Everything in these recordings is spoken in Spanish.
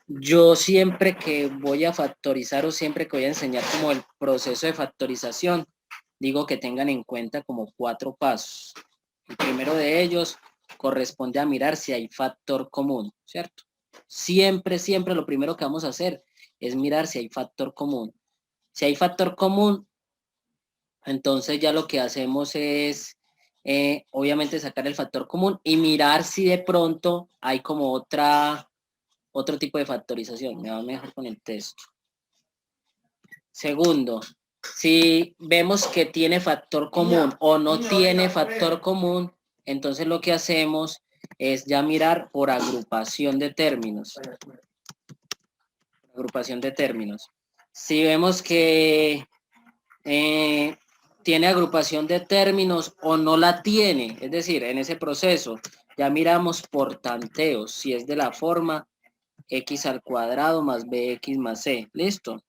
Yo siempre que voy a factorizar o siempre que voy a enseñar como el proceso de factorización, digo que tengan en cuenta como 4 pasos. El primero de ellos corresponde a mirar si hay factor común, ¿cierto? Siempre, siempre lo primero que vamos a hacer es mirar si hay factor común. Si hay factor común, entonces ya lo que hacemos es, obviamente, sacar el factor común y mirar si de pronto hay como otro tipo de factorización. Me va mejor con el texto. Segundo, si vemos que tiene factor común o no tiene factor común, entonces lo que hacemos es ya mirar por agrupación de términos. Agrupación de términos. Si vemos que tiene agrupación de términos o no la tiene, es decir, en ese proceso ya miramos por tanteos, si es de la forma x al cuadrado más bx más c, ¿listo?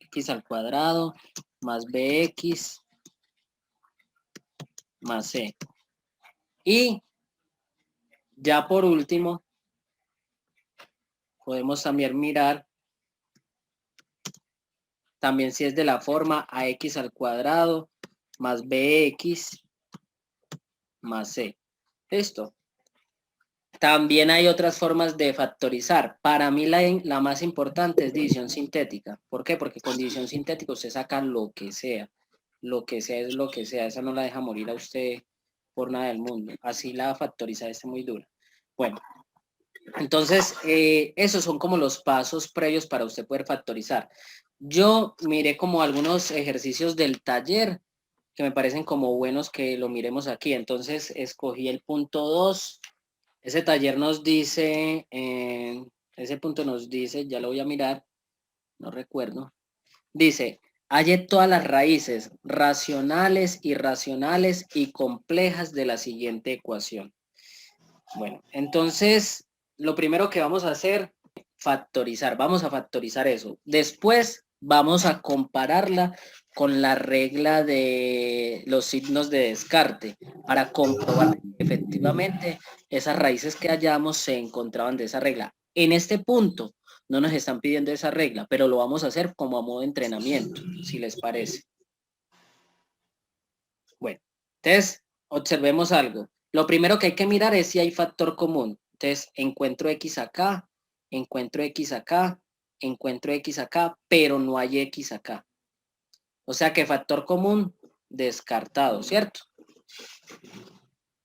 X al cuadrado más bx más c. Y ya por último, podemos también mirar también si es de la forma ax al cuadrado más bx más c. ¿Listo? También hay otras formas de factorizar. Para mí la más importante es división sintética. ¿Por qué? Porque con división sintética usted saca lo que sea. Lo que sea es lo que sea. Esa no la deja morir a usted por nada del mundo. Así la factorizada es muy dura. Bueno, entonces esos son como los pasos previos para usted poder factorizar. Yo miré como algunos ejercicios del taller que me parecen como buenos que lo miremos aquí. Entonces escogí el punto 2. Ese taller nos dice, ese punto nos dice, ya lo voy a mirar, no recuerdo. Dice, halle todas las raíces racionales, irracionales y complejas de la siguiente ecuación. Bueno, entonces, lo primero que vamos a hacer, factorizar. Vamos a factorizar eso. Después vamos a compararla con la regla de los signos de descarte para comprobar que efectivamente esas raíces que hallamos se encontraban de esa regla. En este punto no nos están pidiendo esa regla, pero lo vamos a hacer como a modo de entrenamiento, si les parece. Bueno, entonces observemos algo. Lo primero que hay que mirar es si hay factor común. Entonces encuentro x acá, encuentro x acá, encuentro x acá, pero no hay x acá. O sea que factor común descartado, ¿cierto?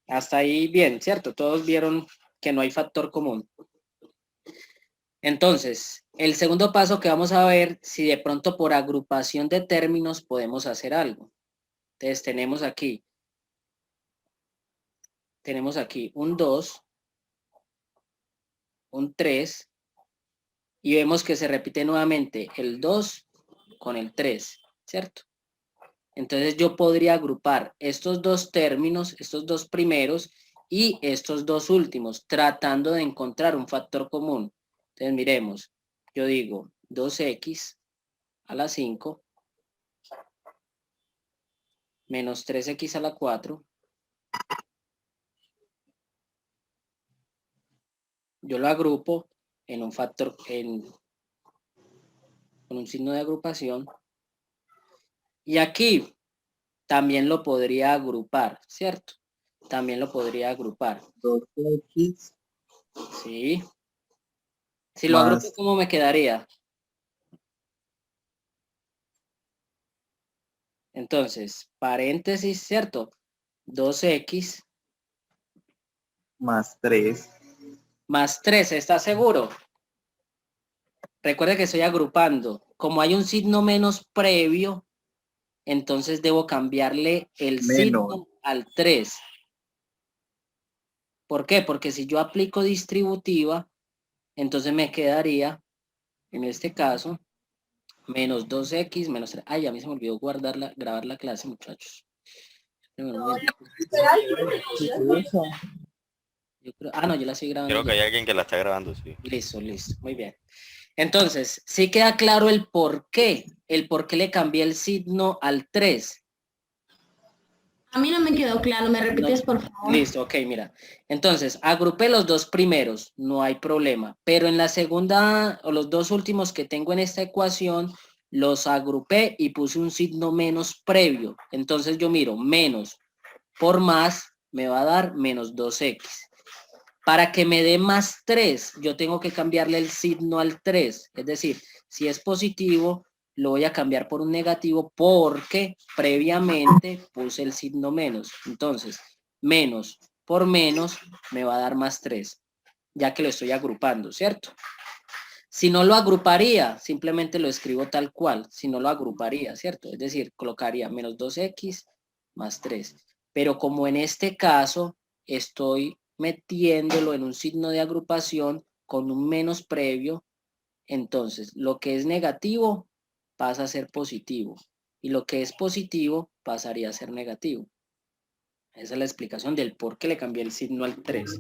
Hasta ahí bien, ¿cierto? Todos vieron que no hay factor común. Entonces, el segundo paso que vamos a ver, si de pronto por agrupación de términos podemos hacer algo. Entonces tenemos aquí un 2, un 3, y vemos que se repite nuevamente el 2 con el 3, ¿cierto? Entonces yo podría agrupar estos dos términos, estos dos primeros y estos dos últimos, tratando de encontrar un factor común. Entonces miremos, yo digo 2x a la 5 menos 3x a la 4. Yo lo agrupo en un factor, con un signo de agrupación. Y aquí también lo podría agrupar, ¿cierto? También lo podría agrupar. 2x Sí. Si lo agrupo, ¿cómo me quedaría? Entonces, paréntesis, ¿cierto? 2x más 3. más 3, ¿está seguro? Recuerde que estoy agrupando. Como hay un signo menos previo, entonces debo cambiarle el Menos. signo al 3. ¿Por qué? Porque si yo aplico distributiva, entonces me quedaría, en este caso, menos 2x menos 3. Ay, a mí se me olvidó grabar la clase, muchachos. No, yo la estoy grabando Creo que ya. hay alguien que la está grabando, sí. Listo, listo, muy bien. Entonces, sí queda claro el por qué le cambié el signo al 3. A mí no me quedó claro, ¿me repites, por favor? Listo, ok, mira. Entonces, agrupé los dos primeros, no hay problema. Pero en la segunda, o los dos últimos que tengo en esta ecuación, los agrupé y puse un signo menos previo. Entonces yo miro, menos por más me va a dar menos 2x. Para que me dé más 3, yo tengo que cambiarle el signo al 3. Es decir, si es positivo, lo voy a cambiar por un negativo porque previamente puse el signo menos. Entonces, menos por menos me va a dar más 3, ya que lo estoy agrupando, ¿cierto? Si no lo agruparía, simplemente lo escribo tal cual. Si no lo agruparía, ¿cierto? Es decir, colocaría menos 2x más 3. Pero como en este caso estoy metiéndolo en un signo de agrupación con un menos previo, entonces lo que es negativo pasa a ser positivo y lo que es positivo pasaría a ser negativo. Esa es la explicación del por qué le cambié el signo al 3.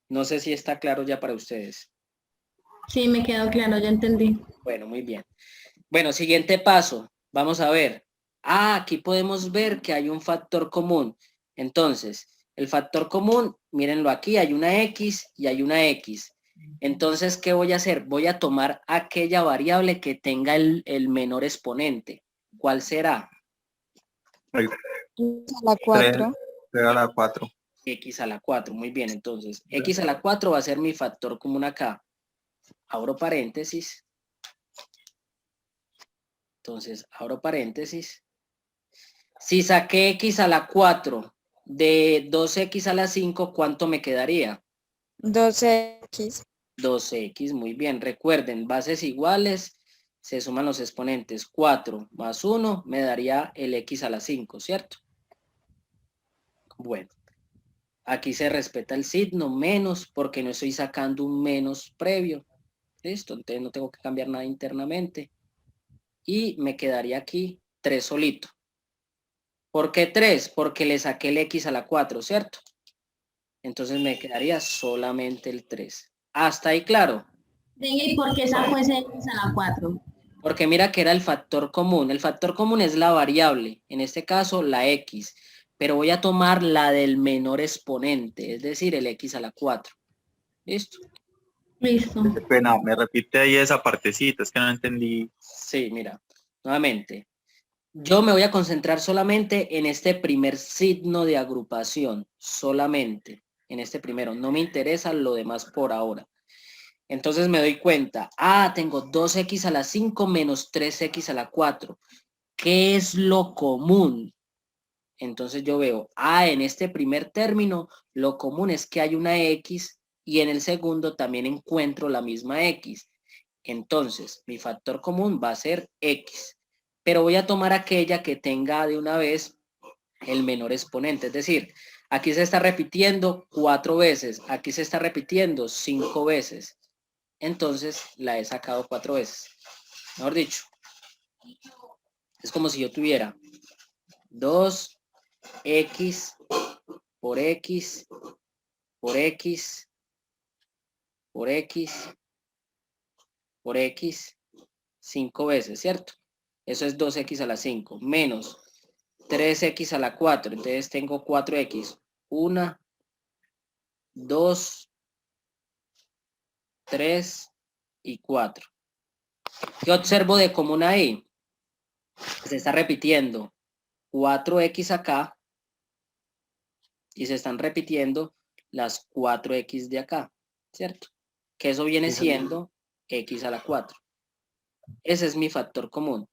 No sé si está claro ya para ustedes. Sí, me quedó claro, ya entendí. Bueno, muy bien. Bueno, siguiente paso. Vamos a ver. Aquí podemos ver que hay un factor común. Entonces, el factor común, mírenlo aquí, hay una X y hay una X. Entonces, ¿qué voy a hacer? Voy a tomar aquella variable que tenga el menor exponente. ¿Cuál será? El A la 4. 3 a la 4. X a la 4. Muy bien, entonces, X a la 4 va a ser mi factor común acá. Abro paréntesis. Entonces, abro paréntesis. Si saqué X a la 4 de 2X a la 5, ¿cuánto me quedaría? 12x. 2X, muy bien. Recuerden, bases iguales, se suman los exponentes. 4 más 1 me daría el X a la 5, ¿cierto? Bueno, aquí se respeta el signo menos porque no estoy sacando un menos previo. ¿Listo? Entonces no tengo que cambiar nada internamente. Y me quedaría aquí 3 solito. ¿Por qué 3? Porque le saqué el X a la 4, ¿cierto? Entonces me quedaría solamente el 3. Hasta ahí, claro. Venga, ¿y por qué sacó ese X a la 4? Porque mira que era el factor común. El factor común es la variable, en este caso la X. Pero voy a tomar la del menor exponente, es decir, el X a la 4. ¿Listo? Listo. Qué pena, me repite ahí esa partecita, es que no entendí. Sí, mira, nuevamente. Yo me voy a concentrar solamente en este primer signo de agrupación, solamente en este primero. No me interesa lo demás por ahora. Entonces me doy cuenta, tengo 2x a la 5 menos 3x a la 4. ¿Qué es lo común? Entonces yo veo, en este primer término, lo común es que hay una x y en el segundo también encuentro la misma x. Entonces, mi factor común va a ser x, pero voy a tomar aquella que tenga de una vez el menor exponente. Es decir, aquí se está repitiendo 4 veces, aquí se está repitiendo 5 veces. Entonces la he sacado 4 veces. Mejor dicho, es como si yo tuviera 2x por x por x por x por x 5 veces, ¿cierto? Eso es 2x a la 5 menos 3x a la 4. Entonces tengo 4x. 1, 2, 3 y 4. ¿Qué observo de común ahí? Se está repitiendo 4x acá y se están repitiendo las 4x de acá, ¿cierto? Que eso viene siendo x a la 4. Ese es mi factor común,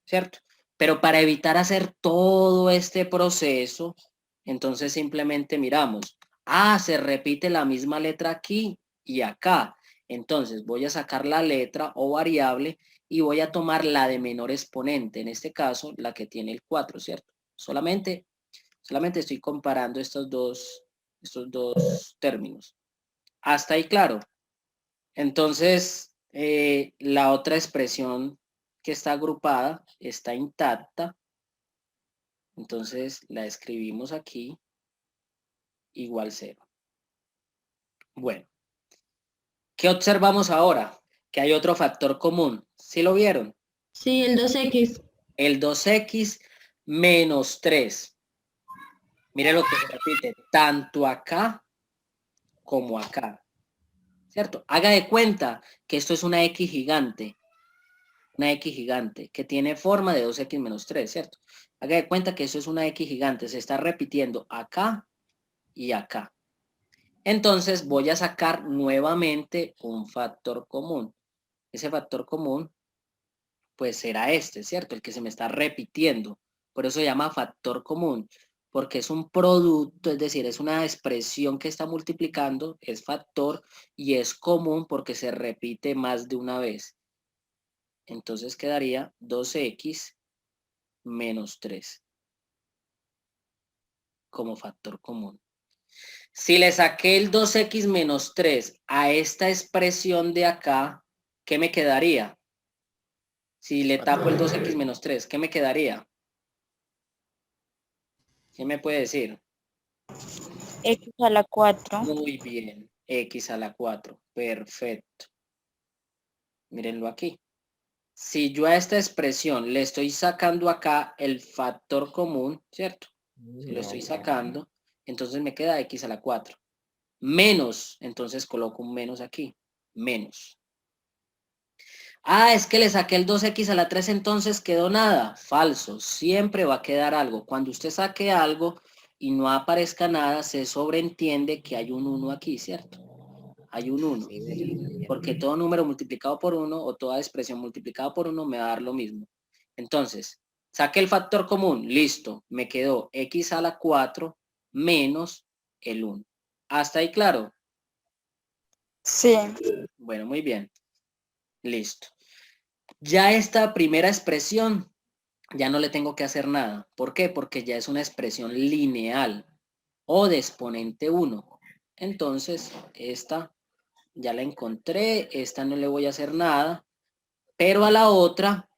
¿cierto? Pero para evitar hacer todo este proceso, entonces simplemente miramos, se repite la misma letra aquí y acá. Entonces voy a sacar la letra o variable y voy a tomar la de menor exponente, en este caso la que tiene el 4, ¿cierto? Solamente estoy comparando estos dos términos. Hasta ahí, claro. Entonces, la otra expresión que está agrupada está intacta. Entonces, la escribimos aquí, igual 0. Bueno, ¿qué observamos ahora? Que hay otro factor común. ¿Sí lo vieron? Sí, el 2X. El 2x menos 3. Mire lo que se repite, tanto acá como acá, ¿cierto? Haga de cuenta que esto es una X gigante, que tiene forma de 2x menos 3, ¿cierto? Haga de cuenta que eso es una X gigante, se está repitiendo acá y acá. Entonces voy a sacar nuevamente un factor común. Ese factor común, pues será este, ¿cierto? El que se me está repitiendo. Por eso se llama factor común, porque es un producto, es decir, es una expresión que está multiplicando, es factor y es común porque se repite más de una vez. Entonces quedaría 2x menos 3 como factor común. Si le saqué el 2x menos 3 a esta expresión de acá, ¿qué me quedaría? Si le tapo el 2x menos 3, ¿qué me quedaría? ¿Quién me puede decir? X a la 4. Muy bien, x a la 4. Perfecto. Mírenlo aquí. Si yo a esta expresión le estoy sacando acá el factor común, ¿cierto? Si lo estoy sacando, entonces me queda x a la 4. Menos, entonces coloco un menos aquí. Menos. Ah, es que le saqué el 2x a la 3, entonces quedó nada. Falso, siempre va a quedar algo. Cuando usted saque algo y no aparezca nada, se sobreentiende que hay un 1 aquí, ¿cierto? Hay un 1. Porque todo número multiplicado por 1 o toda expresión multiplicada por 1 me va a dar lo mismo. Entonces, saqué el factor común, listo. Me quedó x a la 4 menos el 1. ¿Hasta ahí claro? Sí. Bueno, muy bien. Listo. Ya esta primera expresión, ya no le tengo que hacer nada. ¿Por qué? Porque ya es una expresión lineal o de exponente 1. Entonces, esta ya la encontré, esta no le voy a hacer nada, pero a la otra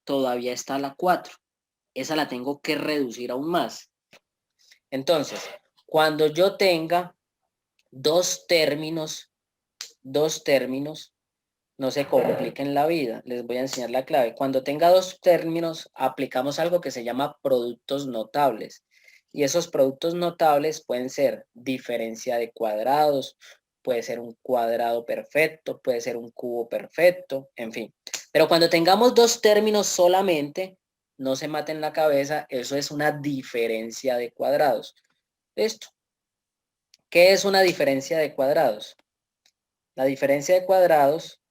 todavía está la 4. Esa la tengo que reducir aún más. Entonces, cuando yo tenga dos términos, no se compliquen la vida. Les voy a enseñar la clave. Cuando tenga dos términos, aplicamos algo que se llama productos notables. Y esos productos notables pueden ser diferencia de cuadrados, puede ser un cuadrado perfecto, puede ser un cubo perfecto, en fin. Pero cuando tengamos dos términos solamente, no se maten la cabeza, eso es una diferencia de cuadrados. ¿Listo? ¿Qué es una diferencia de cuadrados? La diferencia de cuadrados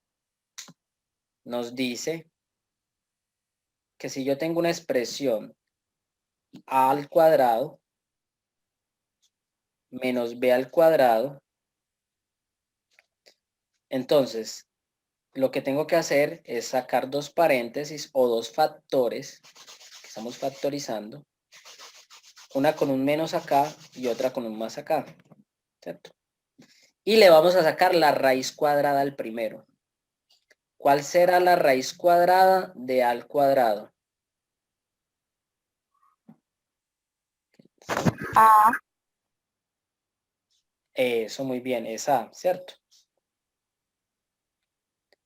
nos dice que si yo tengo una expresión a al cuadrado menos b al cuadrado, entonces lo que tengo que hacer es sacar dos paréntesis o dos factores que estamos factorizando, una con un menos acá y otra con un más acá, ¿cierto? Y le vamos a sacar la raíz cuadrada al primero. ¿Cuál será la raíz cuadrada de a al cuadrado? A. Eso, muy bien, es a, ¿cierto?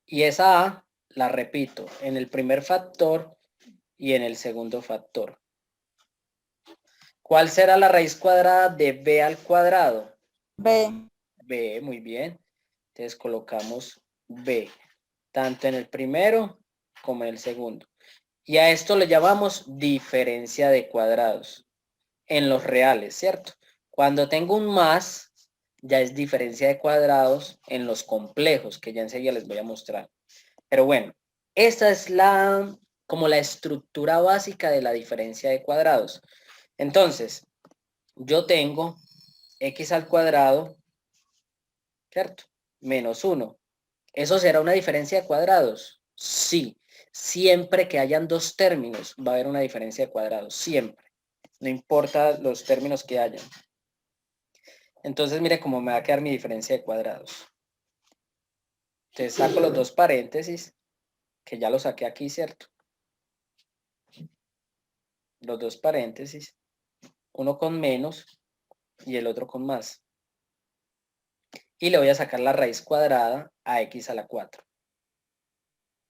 Y esa a la repito en el primer factor y en el segundo factor. ¿Cuál será la raíz cuadrada de b al cuadrado? B. B, muy bien. Entonces colocamos b, tanto en el primero como en el segundo. Y a esto le llamamos diferencia de cuadrados en los reales, ¿cierto? Cuando tengo un más, ya es diferencia de cuadrados en los complejos, que ya enseguida les voy a mostrar. Pero bueno, esta es como la estructura básica de la diferencia de cuadrados. Entonces, yo tengo x al cuadrado, ¿cierto? Menos 1. ¿Eso será una diferencia de cuadrados? Sí. Siempre que hayan dos términos va a haber una diferencia de cuadrados. Siempre. No importa los términos que hayan. Entonces, mire cómo me va a quedar mi diferencia de cuadrados. Entonces, saco los dos paréntesis, que ya los saqué aquí, ¿cierto? Los dos paréntesis. Uno con menos y el otro con más. Y le voy a sacar la raíz cuadrada a x a la 4.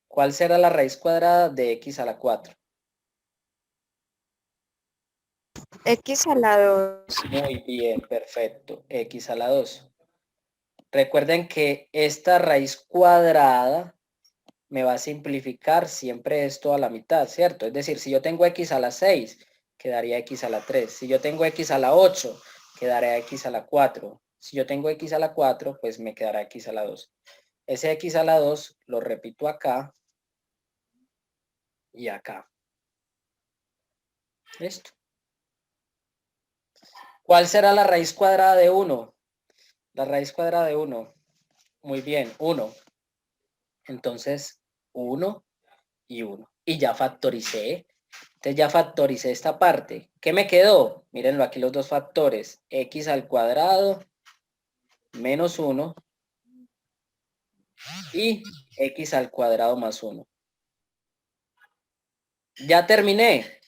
¿Cuál será la raíz cuadrada de x a la 4? X a la 2. Muy bien, perfecto. X a la 2. Recuerden que esta raíz cuadrada me va a simplificar siempre esto a la mitad, ¿cierto? Es decir, si yo tengo X a la 6, quedaría X a la 3. Si yo tengo X a la 8, quedaría X a la 4. Si yo tengo X a la 4, pues me quedará X a la 2. Ese X a la 2 lo repito acá y acá. ¿Listo? ¿Cuál será la raíz cuadrada de 1? La raíz cuadrada de 1. Muy bien, 1. Entonces, 1 y 1. Y ya factoricé. Entonces ya factoricé esta parte. ¿Qué me quedó? Mírenlo aquí los dos factores. X al cuadrado menos 1 y X al cuadrado más 1. Ya terminé.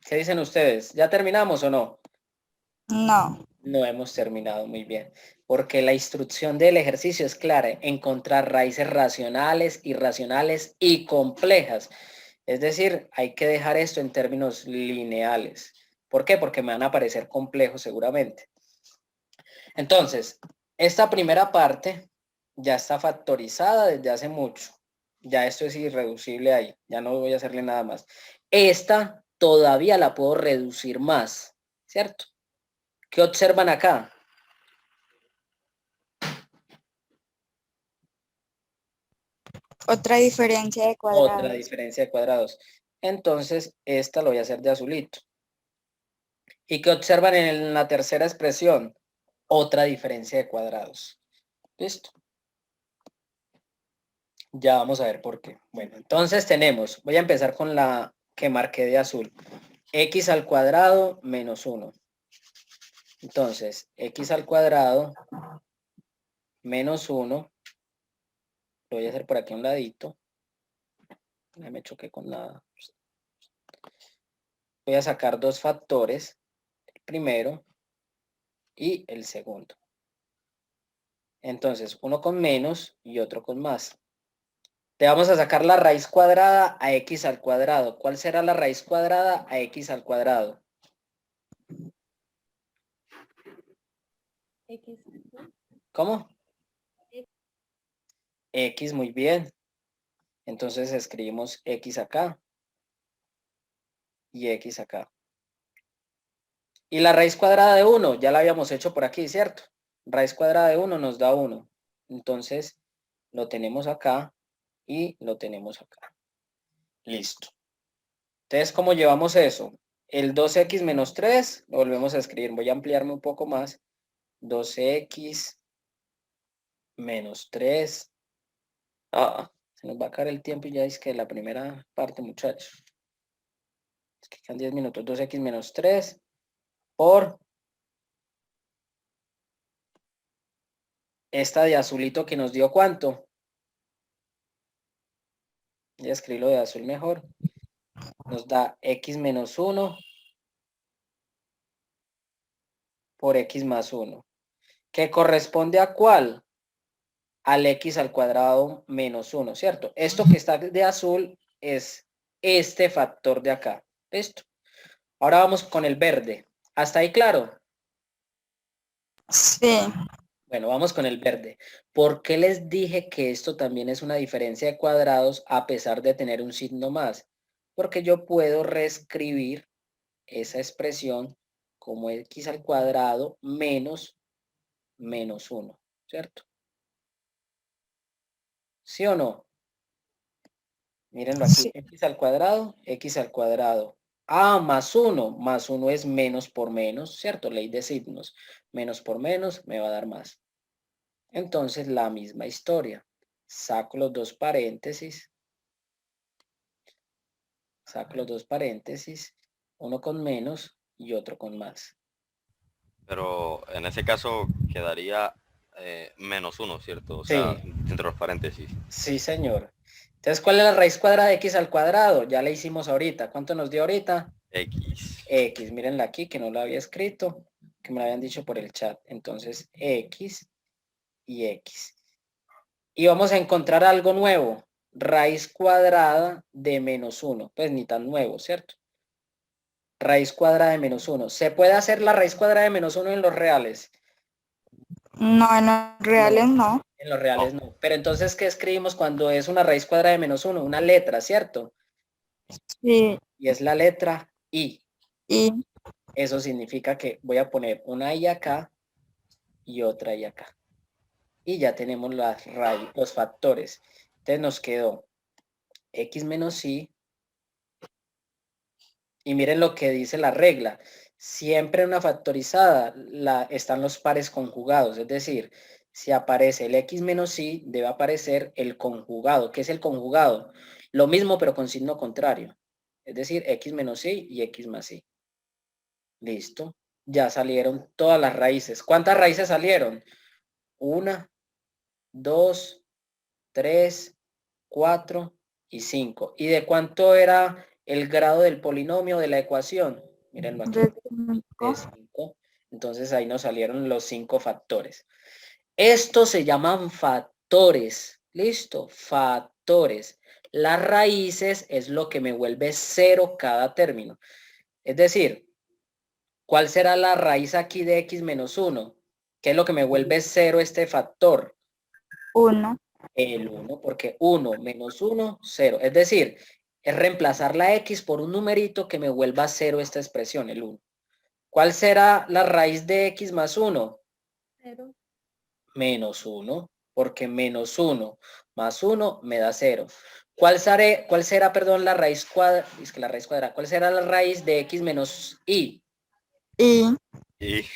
¿Qué dicen ustedes? ¿Ya terminamos o no? No. No hemos terminado muy bien, porque la instrucción del ejercicio es clara: encontrar raíces racionales, irracionales y complejas. Es decir, hay que dejar esto en términos lineales. ¿Por qué? Porque me van a parecer complejos seguramente. Entonces, esta primera parte ya está factorizada desde hace mucho. Ya esto es irreducible ahí, ya no voy a hacerle nada más. Esta todavía la puedo reducir más, ¿cierto? ¿Qué observan acá? Otra diferencia de Otra cuadrados. diferencia de cuadrados. Entonces, esta lo voy a hacer de azulito. ¿Y qué observan en la tercera expresión? Otra diferencia de cuadrados. ¿Listo? Ya vamos a ver por qué. Bueno, entonces tenemos, voy a empezar con la que marqué de azul. X al cuadrado menos 1. Entonces, X al cuadrado menos 1. Lo voy a hacer por aquí a un ladito. Ya me choqué con la... Voy a sacar dos factores. El primero y el segundo. Entonces, uno con menos y otro con más. Le vamos a sacar la raíz cuadrada a X al cuadrado. ¿Cuál será la raíz cuadrada a X al cuadrado? ¿Cómo? X, muy bien. Entonces escribimos X acá y X acá. Y la raíz cuadrada de 1, ya la habíamos hecho por aquí, ¿cierto? Raíz cuadrada de 1 nos da 1. Entonces lo tenemos acá y lo tenemos acá. Listo. Entonces, ¿cómo llevamos eso? El 2x menos 3 lo volvemos a escribir. Voy a ampliarme un poco más. 2x menos 3. Se nos va a caer el tiempo y ya es que la primera parte, muchachos. Es que quedan 10 minutos. 2x menos 3 por esta de azulito que nos dio ¿cuánto? Voy a escribirlo de azul mejor. Nos da x menos 1 por x más 1. ¿Que corresponde a cuál? Al x al cuadrado menos 1, ¿cierto? Esto que está de azul es este factor de acá. ¿Listo? Ahora vamos con el verde. ¿Hasta ahí claro? Sí. Bueno, vamos con el verde. ¿Por qué les dije que esto también es una diferencia de cuadrados a pesar de tener un signo más? Porque yo puedo reescribir esa expresión como x al cuadrado menos 1, ¿cierto? ¿Sí o no? Mírenlo aquí, Sí. x al cuadrado. Más 1 es menos por menos, ¿cierto? Ley de signos. Menos por menos me va a dar más. Entonces, la misma historia. Saco los dos paréntesis. Uno con menos y otro con más. Pero en ese caso quedaría menos 1, ¿cierto? O sea, Sí, entre los paréntesis. sí, señor. Entonces, ¿cuál es la raíz cuadrada de x al cuadrado? Ya la hicimos ahorita. ¿Cuánto nos dio ahorita? X. X. Mírenla aquí, que no lo había escrito, que me lo habían dicho por el chat. Entonces, X y X. Y vamos a encontrar algo nuevo. Raíz cuadrada de menos 1. Pues ni tan nuevo, ¿cierto? Raíz cuadrada de menos 1. ¿Se puede hacer la raíz cuadrada de menos 1 en los reales? No, en los reales no. En los reales no. Pero entonces, ¿qué escribimos cuando es una raíz cuadrada de menos 1? Una letra, ¿cierto? Sí, Y es la letra I. y Eso significa que voy a poner una I acá y otra I acá. Y ya tenemos los factores. Entonces nos quedó X menos Y. Y miren lo que dice la regla. Siempre en una factorizada están los pares conjugados. Es decir, si aparece el X menos Y, debe aparecer el conjugado. ¿Qué es el conjugado? Lo mismo pero con signo contrario. Es decir, X menos Y y X más Y. Listo. Ya salieron todas las raíces. ¿Cuántas raíces salieron? 1, 2, 3, 4 y 5. ¿Y de cuánto era el grado del polinomio de la ecuación? Mírenlo aquí. de De 5. 5. Entonces ahí nos salieron los 5 factores. Estos se llaman factores. ¿Listo? Factores. Las raíces es lo que me vuelve 0 cada término. Es decir, ¿cuál será la raíz aquí de x menos 1? ¿Qué es lo que me vuelve 0 este factor? 1. El 1, porque 1 menos 1, 0. Es decir, es reemplazar la x por un numerito que me vuelva 0 esta expresión, el 1. ¿Cuál será la raíz de x más 1? 0. Menos 1, porque menos 1 más 1 me da 0. ¿Cuál será, perdón, la raíz cuadrada? Es que la raíz cuadrada. ¿Cuál será la raíz de x menos y? Y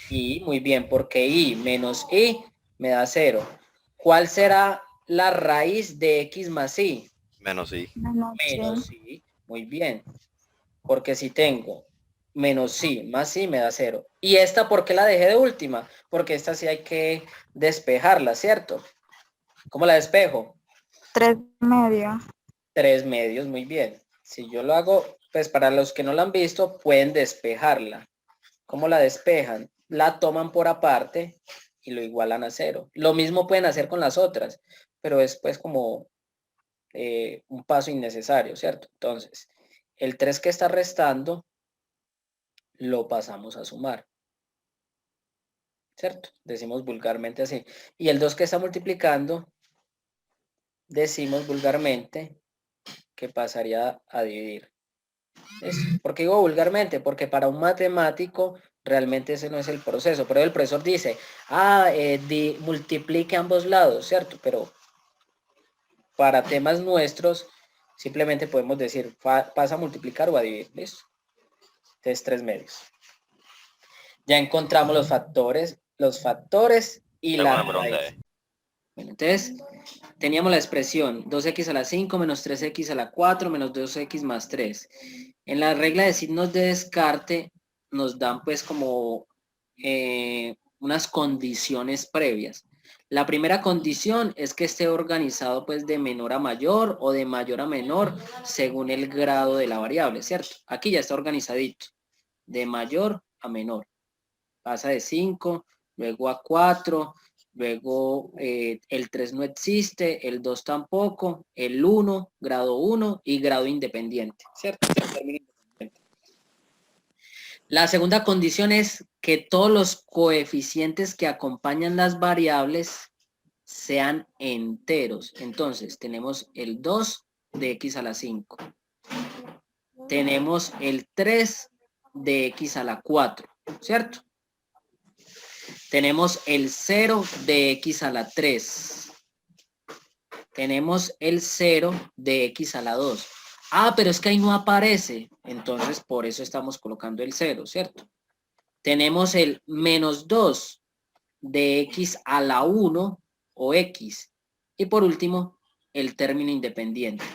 Y, muy bien, porque y menos y me da 0. ¿Cuál será la raíz de x más y? Menos Y. Menos y, muy bien. Porque si tengo menos y más y me da 0. ¿Y esta por qué la dejé de última? Porque esta sí hay que despejarla, ¿cierto? ¿Cómo la despejo? 3 medio. 3 medios, muy bien. Si yo lo hago, pues para los que no la han visto, pueden despejarla. ¿Cómo la despejan? La toman por aparte y lo igualan a 0. Lo mismo pueden hacer con las otras, pero es pues como un paso innecesario, ¿cierto? Entonces, el 3 que está restando lo pasamos a sumar, ¿cierto? Decimos vulgarmente así. Y el 2 que está multiplicando, decimos vulgarmente que pasaría a dividir. ¿Por qué digo vulgarmente? Porque para un matemático realmente ese no es el proceso. Pero el profesor dice, multiplique ambos lados, ¿cierto? Pero para temas nuestros, simplemente podemos decir, pasa a multiplicar o a dividir, ¿listo? Entonces, 3 medios. Ya encontramos los factores y Tengo la una pregunta raíz. Bueno, entonces, teníamos la expresión 2x a la 5 menos 3x a la 4 menos 2x más 3. En la regla de signos de descarte nos dan pues como unas condiciones previas. La primera condición es que esté organizado pues de menor a mayor o de mayor a menor según el grado de la variable, ¿cierto? Aquí ya está organizadito, de mayor a menor. Pasa de 5, luego a 4, luego el 3 no existe, el 2 tampoco, el 1, grado 1 y grado independiente, ¿cierto? La segunda condición es que todos los coeficientes que acompañan las variables sean enteros. Entonces, tenemos el 2 de x a la 5. Tenemos el 3 de x a la 4, ¿cierto? Tenemos el 0 de x a la 3. Tenemos el 0 de x a la 2. Ah, pero es que ahí no aparece. Entonces, por eso estamos colocando el 0, ¿cierto? Tenemos el menos 2 de x a la 1 o x. Y por último, el término independiente.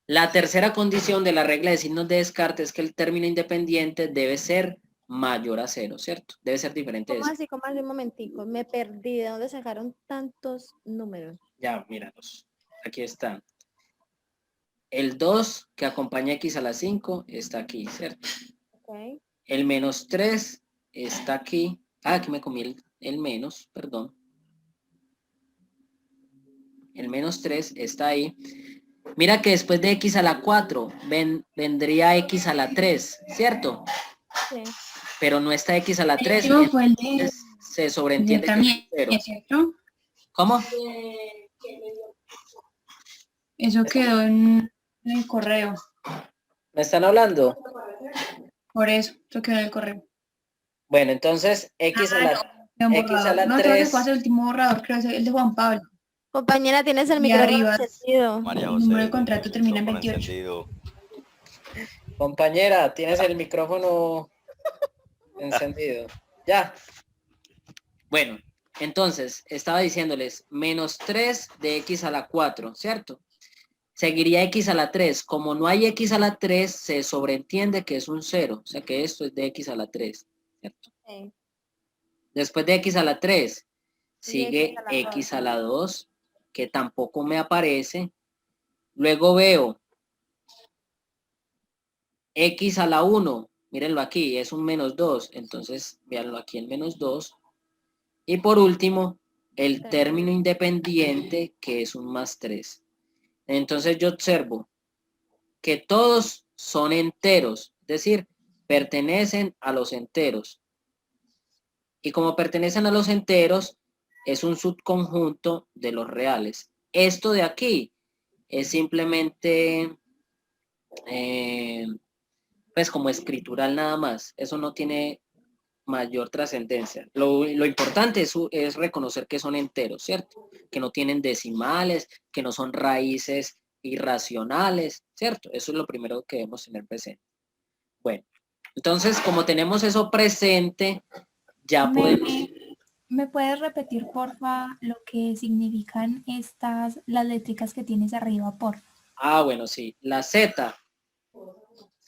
La tercera condición de la regla de signos de descarte es que el término independiente debe ser mayor a 0, ¿cierto? Debe ser diferente de ¿Cómo 0. así? ¿Cómo así? Un momentico. Me perdí. ¿De dónde sacaron tantos números? Ya, míralos. Aquí están. El 2 que acompaña x a la 5 está aquí, ¿cierto? Ok. El menos 3 está aquí. Ah, aquí me comí el menos, perdón. El menos 3 está ahí. Mira que después de x a la 4 vendría x a la 3, ¿cierto? Sí. Pero no está x a la 3, último fue el de entonces se sobreentiende que es también, cero. ¿cierto? ¿Cómo? Eso quedó en el correo. ¿Me están hablando? Por eso quedó en el correo. Bueno, entonces x a la, No, un x a borrador. la No, creo que 3. fue el último borrador, creo que es el de Juan Pablo. Compañera, tienes el Y micrófono arriba. encendido. María El José. número de contrato tiene termina en micrófono 28. encendido. Compañera, tienes el micrófono encendido. Ya. Bueno, entonces, estaba diciéndoles, menos 3 de x a la 4, ¿cierto? Seguiría x a la 3. Como no hay x a la 3, se sobreentiende que es un 0. O sea que esto es de x a la 3, ¿cierto? Sí. Después de x a la 3, sigue Y x a la 2, que tampoco me aparece. Luego veo x a la 1, mírenlo aquí, es un menos 2, entonces véanlo aquí en menos 2. Y por último, el Sí. término independiente, que es un más 3. Entonces yo observo que todos son enteros, es decir, pertenecen a los enteros. Y como pertenecen a los enteros, es un subconjunto de los reales. Esto de aquí es simplemente, pues como escritural nada más. Eso no tiene mayor trascendencia. Lo importante es reconocer que son enteros, ¿cierto? Que no tienen decimales, que no son raíces irracionales, ¿cierto? Eso es lo primero que debemos tener presente. Bueno, entonces como tenemos eso presente, ya podemos... ¿Me puedes repetir, porfa, lo que significan las letricas que tienes arriba, porfa? Ah, bueno, sí. La Z.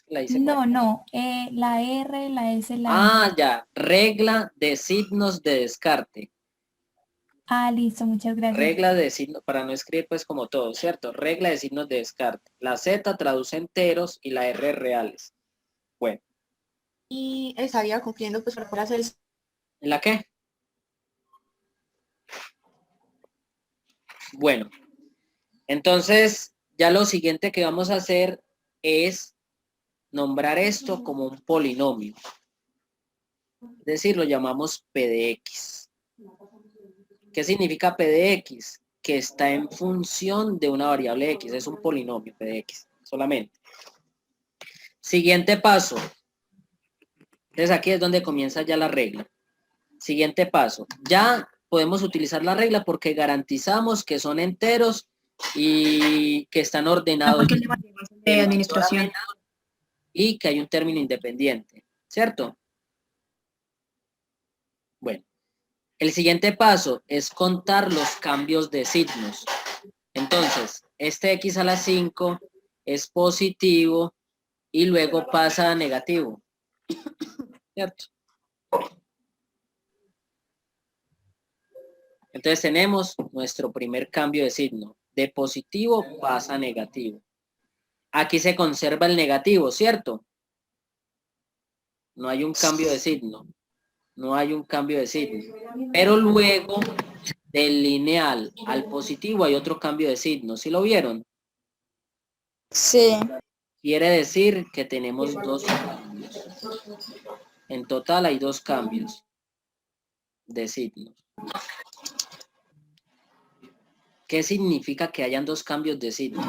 La hice mal. No, la R, la S, la Ah, N. ya. Regla de signos de descarte. Ah, listo, muchas gracias. Regla de signos, para no escribir pues como todo, ¿cierto? Regla de signos de descarte. La Z traduce enteros y la R reales. Bueno. Y estaría cumpliendo pues para hacer el... ¿En la qué? Bueno. Entonces, ya lo siguiente que vamos a hacer es nombrar esto como un polinomio. Es decir, lo llamamos P de X. ¿Qué significa P de X? Que está en función de una variable X. Es un polinomio P de X, solamente. Siguiente paso. Entonces aquí es donde comienza ya la regla. Siguiente paso. Ya podemos utilizar la regla porque garantizamos que son enteros y que están ordenados De administración. y que hay un término independiente, ¿cierto? Bueno, el siguiente paso es contar los cambios de signos. Entonces, este x a la 5 es positivo y luego pasa a negativo, ¿cierto? Entonces tenemos nuestro primer cambio de signo. De positivo pasa a negativo. Aquí se conserva el negativo, ¿cierto? No hay un cambio de signo. No hay un cambio de signo. Pero luego del lineal al positivo hay otro cambio de signo. ¿Sí lo vieron? Sí. Quiere decir que tenemos dos cambios. En total hay dos cambios de signo. ¿Qué significa que hayan dos cambios de signo?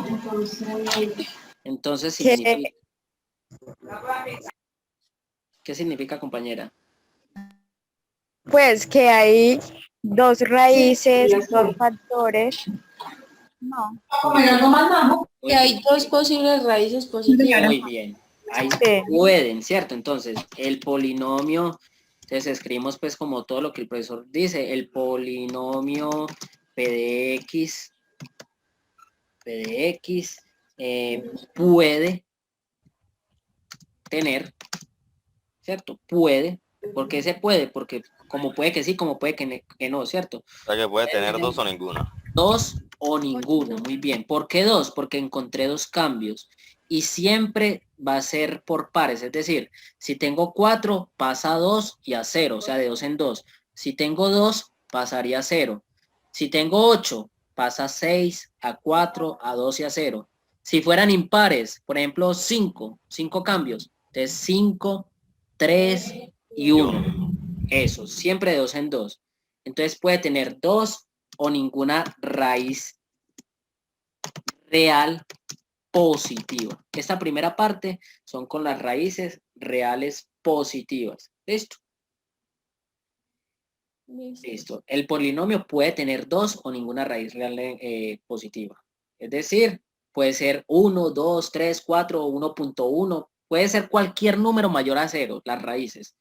Entonces significa... ¿Qué significa, compañera? Pues que hay dos raíces, dos factores. No. Y hay dos posibles raíces positivas. Muy bien. Ahí Sí. pueden, ¿cierto? Entonces, el polinomio, entonces escribimos pues como todo lo que el profesor dice, el polinomio P de X puede tener, ¿cierto? Puede, ¿por qué se puede? Porque como puede que sí, como puede que no, ¿cierto? O sea que puede tener dos o ninguna. Dos o ninguna, muy bien. ¿Por qué dos? Porque encontré dos cambios y siempre va a ser por pares, es decir, si tengo 4 pasa a 2 y a 0, o sea, de 2 en 2. Si tengo 2 pasaría a 0. Si tengo 8 pasa a 6, a 4, a 2 y a 0. Si fueran impares, por ejemplo, 5 cambios. Entonces 5, 3 y 1. Eso, siempre de 2 en 2. Entonces puede tener 2 o ninguna raíz real positiva. Esta primera parte son con las raíces reales positivas. ¿Listo? Listo. El polinomio puede tener 2 o ninguna raíz real positiva. Es decir, puede ser 1, 2, 3, 4 o 1.1. Puede ser cualquier número mayor a 0, las raíces.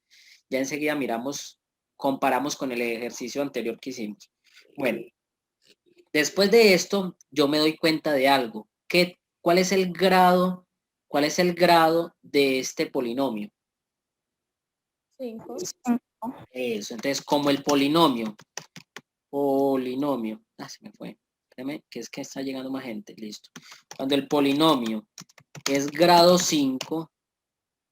Ya enseguida miramos, comparamos con el ejercicio anterior que hicimos. Bueno, después de esto, yo me doy cuenta de algo. ¿Cuál es el grado de este polinomio? 5. Eso, entonces como el polinomio, se me fue, espérame, que es que está llegando más gente, listo. Cuando el polinomio es grado 5,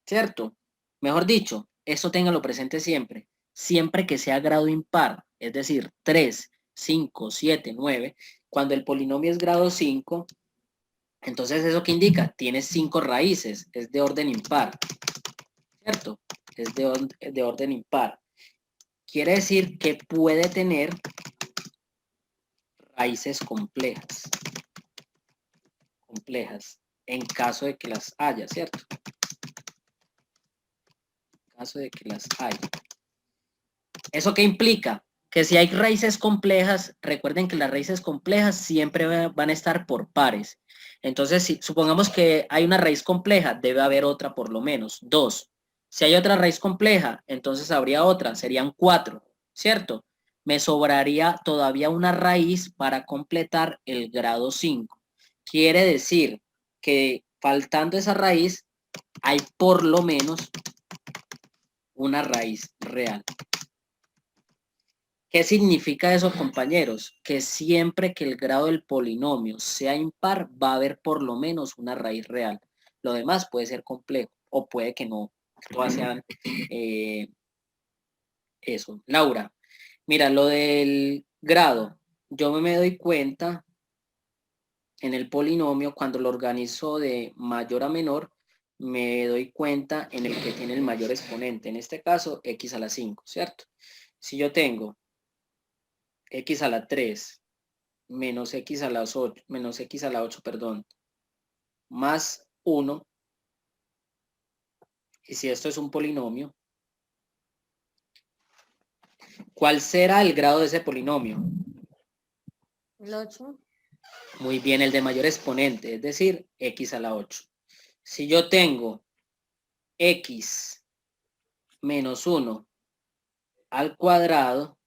¿cierto? Mejor dicho, esto ténganlo presente siempre que sea grado impar, es decir, 3, 5, 7, 9, cuando el polinomio es grado 5, entonces ¿eso qué indica? Tiene 5 raíces, es de orden impar, ¿cierto? Es de orden impar. Quiere decir que puede tener raíces complejas, en caso de que las haya, ¿cierto? En caso de que las haya. ¿Eso qué implica? Que si hay raíces complejas, recuerden que las raíces complejas siempre van a estar por pares. Entonces, si supongamos que hay una raíz compleja, debe haber otra por lo menos, 2. Si hay otra raíz compleja, entonces habría otra, serían 4, ¿cierto? Me sobraría todavía una raíz para completar el grado 5. Quiere decir que faltando esa raíz, hay por lo menos una raíz real. ¿Qué significa eso, compañeros? Que siempre que el grado del polinomio sea impar, va a haber por lo menos una raíz real. Lo demás puede ser complejo o puede que no. Todas sean eso. Laura, mira, lo del grado, yo me doy cuenta en el polinomio, cuando lo organizo de mayor a menor, me doy cuenta en el que tiene el mayor exponente. En este caso, x a la 5, ¿cierto? Si yo tengo x a la 3 menos x a las 8, menos x a la 8, perdón, más 1, y si esto es un polinomio, ¿cuál será el grado de ese polinomio? El 8. Muy bien, el de mayor exponente, es decir, x a la 8. Si yo tengo x menos 1 al cuadrado,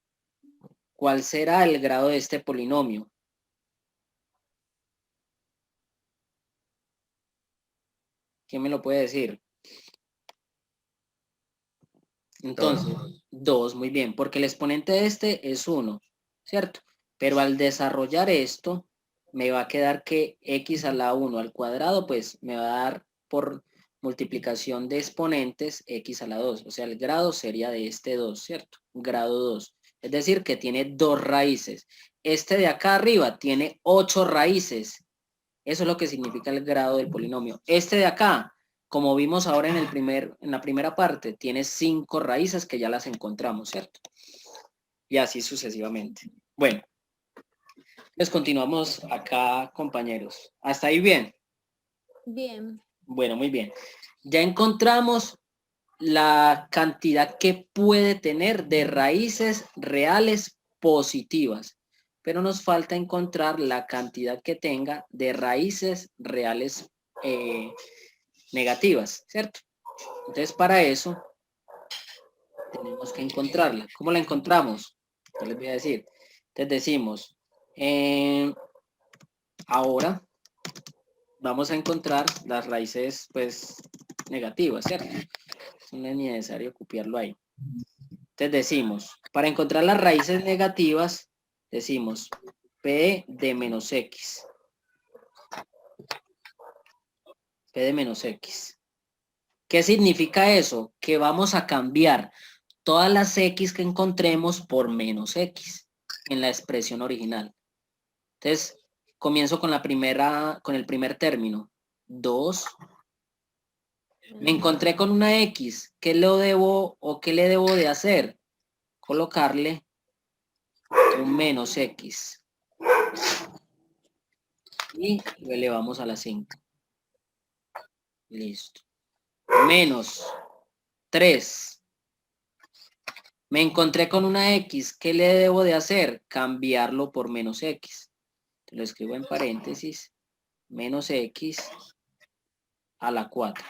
¿cuál será el grado de este polinomio? ¿Quién me lo puede decir? Entonces, 2, muy bien, porque el exponente de este es 1, ¿cierto? Pero al desarrollar esto, me va a quedar que x a la 1 al cuadrado, pues me va a dar por multiplicación de exponentes x a la 2. O sea, el grado sería de este 2, ¿cierto? Grado 2. Es decir, que tiene 2 raíces. Este de acá arriba tiene 8 raíces. Eso es lo que significa el grado del polinomio. Este de acá, como vimos ahora en la primera parte, tiene 5 raíces que ya las encontramos, ¿cierto? Y así sucesivamente. Bueno, pues continuamos acá, compañeros. ¿Hasta ahí bien? Bien. Bueno, muy bien. Ya encontramos la cantidad que puede tener de raíces reales positivas, pero nos falta encontrar la cantidad que tenga de raíces reales negativas, ¿cierto? Entonces, para eso tenemos que encontrarla. ¿Cómo la encontramos? Yo les voy a decir. Entonces decimos, ahora vamos a encontrar las raíces, pues, negativas, ¿cierto? No es necesario copiarlo ahí. Entonces decimos, para encontrar las raíces negativas, decimos p de menos x. P de menos x. ¿Qué significa eso? Que vamos a cambiar todas las x que encontremos por menos x en la expresión original. Entonces, Comienzo con el primer término. 2. Me encontré con una X. ¿Qué le debo de hacer? Colocarle un menos X. Y lo elevamos a la 5. Listo. Menos 3. Me encontré con una X. ¿Qué le debo de hacer? Cambiarlo por menos X. Lo escribo en paréntesis. Menos X a la 4.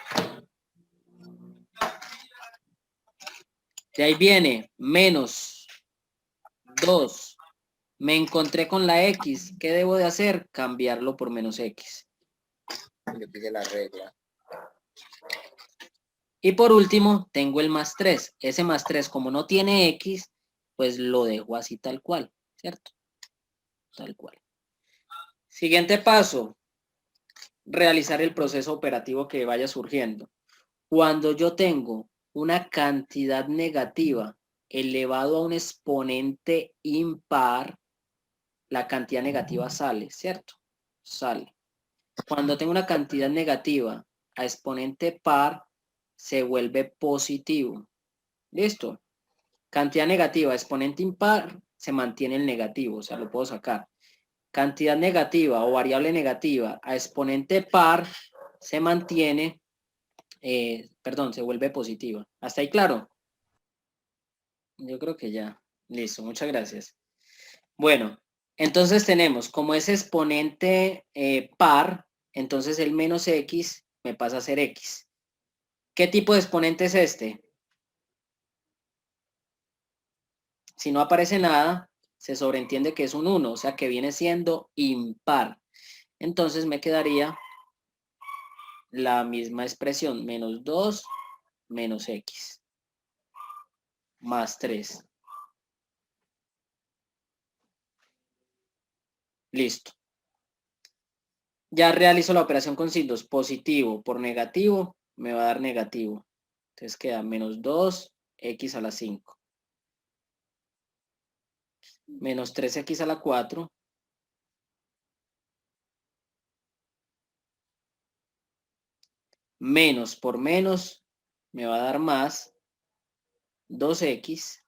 De ahí viene menos 2. Me encontré con la X. ¿Qué debo de hacer? Cambiarlo por menos X. Yo puse la regla. Y por último, tengo el más 3. Ese más 3, como no tiene X, pues lo dejo así tal cual, ¿cierto? Tal cual. Siguiente paso. Realizar el proceso operativo que vaya surgiendo. Cuando yo tengo una cantidad negativa elevado a un exponente impar, la cantidad negativa sale, ¿cierto? Sale. Cuando tengo una cantidad negativa a exponente par, se vuelve positivo. ¿Listo? Cantidad negativa a exponente impar, se mantiene el negativo, o sea, lo puedo sacar. Cantidad negativa o variable negativa a exponente par, se mantiene, se vuelve positiva. ¿Hasta ahí claro? Yo creo que ya. Listo, muchas gracias. Bueno, entonces tenemos como ese exponente par, entonces el menos X me pasa a ser X. ¿Qué tipo de exponente es este? Si no aparece nada, se sobreentiende que es un 1, o sea que viene siendo impar. Entonces me quedaría la misma expresión, menos 2 menos X, más 3. Listo. Ya realizo la operación con signos positivo por negativo, me va a dar negativo. Entonces queda menos 2, X a la 5. Menos 3X a la 4. Menos por menos me va a dar más 2X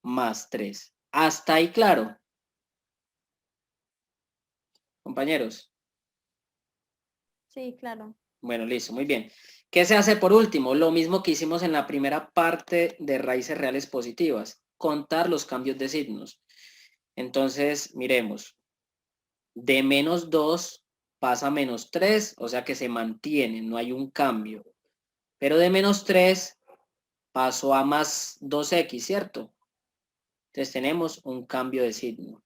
más 3. Hasta ahí claro. Compañeros. Sí, claro. Bueno, listo, muy bien. ¿Qué se hace por último? Lo mismo que hicimos en la primera parte de raíces reales positivas. Contar los cambios de signos. Entonces, miremos. De menos 2 pasa a menos 3, o sea que se mantiene, no hay un cambio. Pero de menos 3 pasó a más 2X, ¿cierto? Entonces tenemos un cambio de signo.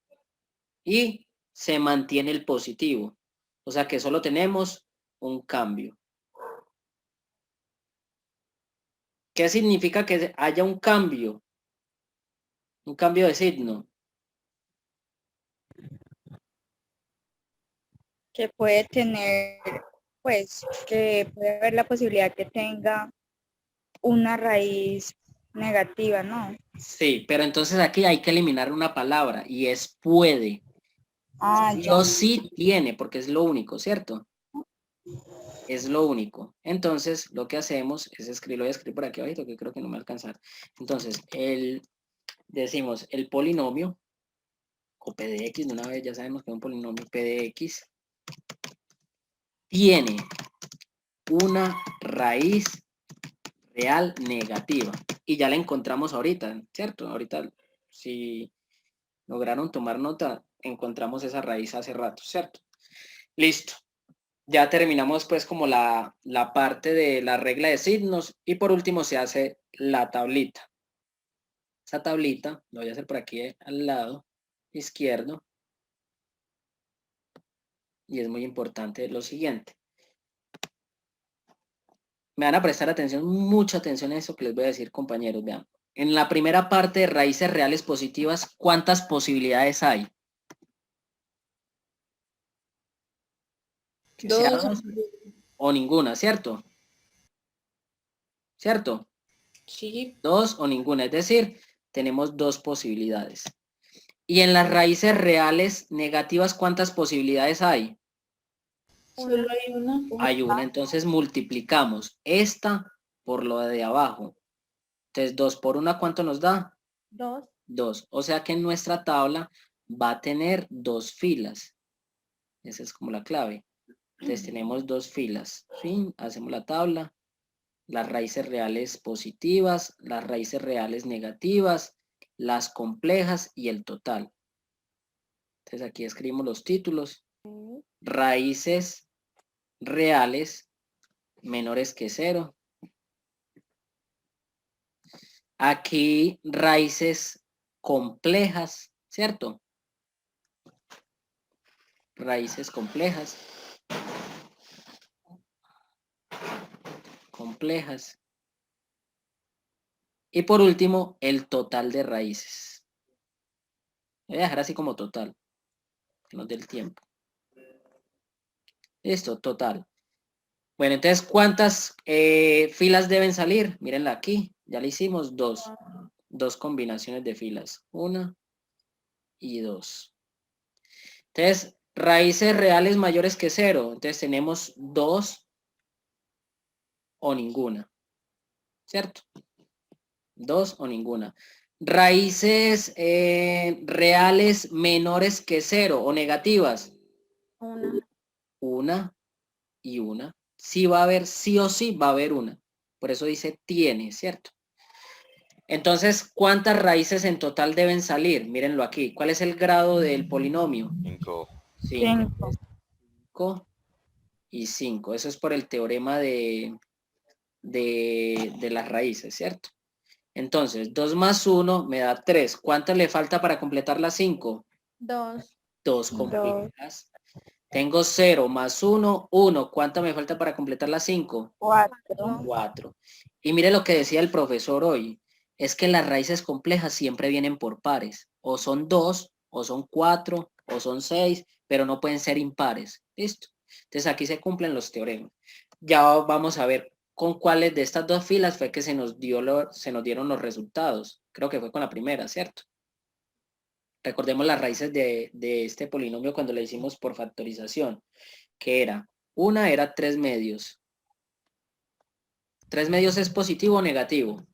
Y se mantiene el positivo. O sea que solo tenemos un cambio. ¿Qué significa que haya un cambio? Un cambio de signo. Que puede tener, pues, que puede haber la posibilidad que tenga una raíz negativa, ¿no? Sí, pero entonces aquí hay que eliminar una palabra y es puede. Ya. Sí tiene, porque es lo único, ¿cierto? Es lo único. Entonces, lo que hacemos es escribir, lo voy a escribir por aquí abajo, que creo que no me va a alcanzar. Entonces, decimos el polinomio, o P de X, de una vez ya sabemos que es un polinomio P de X, tiene una raíz real negativa. Y ya la encontramos ahorita, ¿cierto? Ahorita, si lograron tomar nota, encontramos esa raíz hace rato, ¿cierto? Listo. Ya terminamos pues como la parte de la regla de signos y por último se hace la tablita. Esa tablita, lo voy a hacer por aquí al lado izquierdo. Y es muy importante lo siguiente. Me van a prestar atención, mucha atención a eso que les voy a decir, compañeros. Vean. En la primera parte de raíces reales positivas, ¿cuántas posibilidades hay? Que sea 2 o ninguna, ¿cierto? ¿Cierto? Sí. 2 o ninguna, es decir, tenemos 2 posibilidades. Y en las raíces reales negativas, ¿cuántas posibilidades hay? Solo hay una. Hay una, entonces multiplicamos esta por lo de abajo. Entonces 2 por 1, ¿cuánto nos da? 2. 2. O sea que en nuestra tabla va a tener 2 filas. Esa es como la clave. Entonces tenemos 2 filas. ¿Sí? Hacemos la tabla. Las raíces reales positivas, las raíces reales negativas, las complejas y el total. Entonces aquí escribimos los títulos. Raíces reales menores que 0. Aquí raíces complejas, ¿cierto? Raíces complejas. Complejas. Y por último, el total de raíces. Voy a dejar así como total, que nos dé el tiempo. Listo, total. Bueno, entonces, ¿cuántas filas deben salir? Mírenla aquí, ya le hicimos 2. 2 combinaciones de filas. 1 y 2. Entonces, raíces reales mayores que 0. Entonces tenemos 2 o ninguna. ¿Cierto? 2 o ninguna. Raíces reales menores que 0 o negativas. 1 y 1. Sí va a haber, sí o sí va a haber una. Por eso dice tiene, ¿cierto? Entonces, ¿cuántas raíces en total deben salir? Mírenlo aquí. ¿Cuál es el grado del polinomio? 5. 5. 5 y 5. Eso es por el teorema de las raíces, ¿cierto? Entonces, 2 más 1 me da 3. ¿Cuánto le falta para completar las 5? 2. 2 completas. Tengo 0 más 1, 1. ¿Cuánto me falta para completar las 5? 4. 4. Y mire lo que decía el profesor hoy. Es que las raíces complejas siempre vienen por pares. O son 2, o son 4, o son 6, pero no pueden ser impares. ¿Listo? Entonces aquí se cumplen los teoremas. Ya vamos a ver con cuáles de estas dos filas fue que se nos dieron los resultados. Creo que fue con la primera, ¿cierto? Recordemos las raíces de este polinomio cuando le hicimos por factorización, que una era 3 medios. 3 medios es positivo o negativo.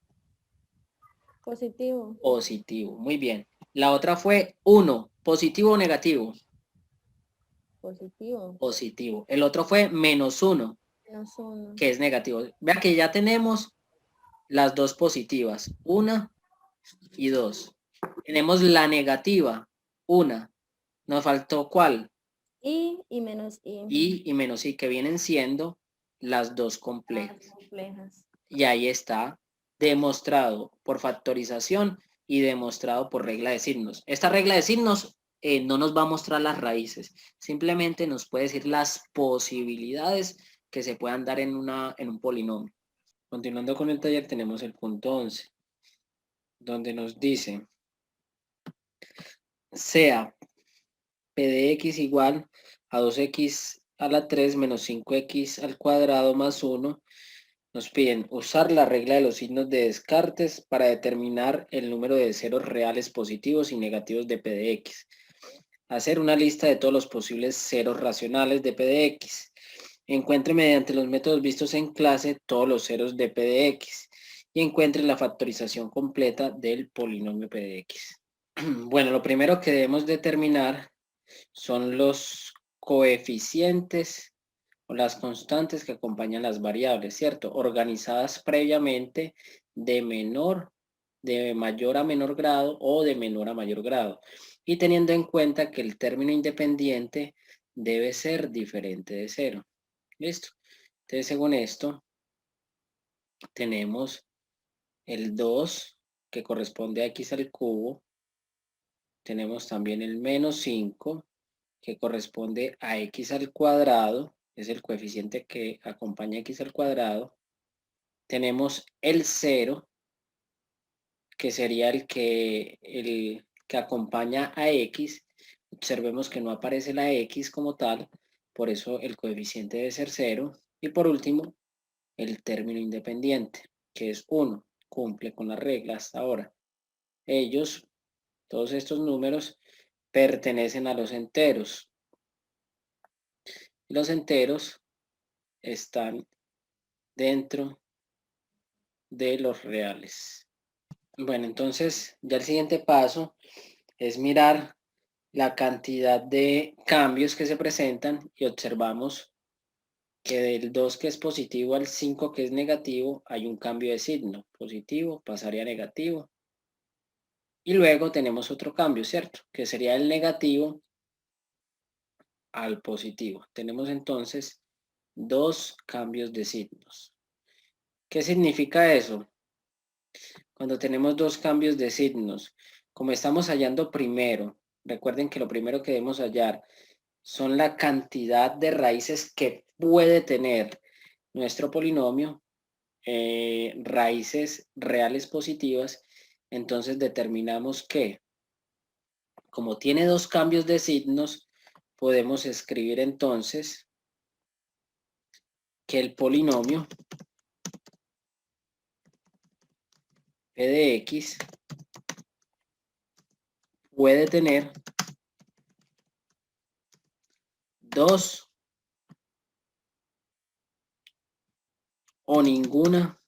Positivo. Positivo, muy bien. La otra fue 1, positivo o negativo. Positivo. Positivo. El otro fue menos 1, Menos 1. que es negativo. Vea que ya tenemos las dos positivas, 1 y 2. Tenemos la negativa, 1. Nos faltó ¿cuál? Y menos Y menos I, que vienen siendo las dos complejas. complejas. Y ahí está demostrado por factorización y demostrado por regla de signos. Esta regla de signos no nos va a mostrar las raíces, simplemente nos puede decir las posibilidades que se puedan dar en un polinomio. Continuando con el taller tenemos el punto 11, donde nos dice, sea P de X igual a 2X a la 3 menos 5X al cuadrado más 1, nos piden usar la regla de los signos de Descartes para determinar el número de ceros reales positivos y negativos de P de X. Hacer una lista de todos los posibles ceros racionales de P de X. Encuentre mediante los métodos vistos en clase todos los ceros de P de X. Y encuentre la factorización completa del polinomio P de X. Bueno, lo primero que debemos determinar son los coeficientes o las constantes que acompañan las variables, ¿cierto? Organizadas previamente de mayor a menor grado o de menor a mayor grado. Y teniendo en cuenta que el término independiente debe ser diferente de 0. ¿Listo? Entonces, según esto, tenemos el 2, que corresponde a x al cubo. Tenemos también el menos 5, que corresponde a x al cuadrado. Es el coeficiente que acompaña a x al cuadrado. Tenemos el 0, que sería el que acompaña a x. Observemos que no aparece la x como tal, por eso el coeficiente debe ser 0. Y por último, el término independiente, que es 1. Cumple con la regla hasta ahora. Todos estos números, pertenecen a los enteros. Los enteros están dentro de los reales. Bueno, entonces ya el siguiente paso es mirar la cantidad de cambios que se presentan y observamos que del 2 que es positivo al 5 que es negativo hay un cambio de signo. Positivo pasaría a negativo. Y luego tenemos otro cambio, ¿cierto? Que sería el negativo al positivo. Tenemos entonces 2 cambios de signos. ¿Qué significa eso? Cuando tenemos 2 cambios de signos, como estamos hallando primero, recuerden que lo primero que debemos hallar son la cantidad de raíces que puede tener nuestro polinomio, raíces reales positivas. Entonces determinamos que, como tiene 2 cambios de signos, podemos escribir entonces que el polinomio p de x puede tener 2 o ninguna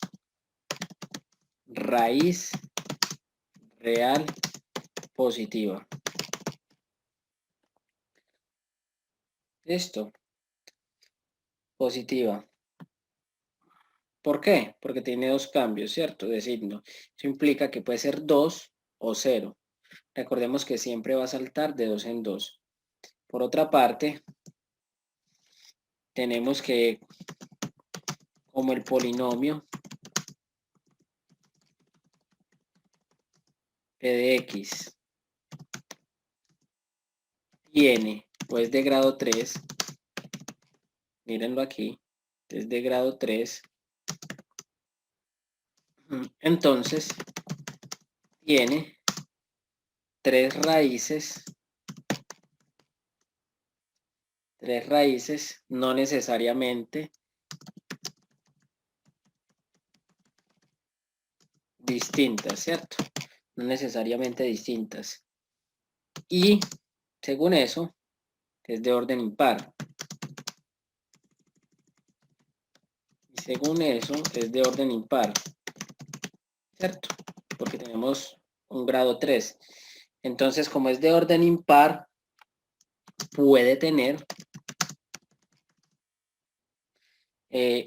raíz real positiva. ¿Listo? Positiva. ¿Por qué? Porque tiene 2 cambios, ¿cierto? De signo. Eso implica que puede ser 2 o 0. Recordemos que siempre va a saltar de 2 en 2. Por otra parte, tenemos que, como el polinomio p de x tiene, pues de grado 3, mírenlo aquí, es de grado 3, entonces tiene 3 raíces, no necesariamente distintas, ¿cierto? No necesariamente distintas. Y según eso, es de orden impar. Y según eso, es de orden impar, ¿cierto? Porque tenemos un grado 3. Entonces, como es de orden impar, puede tener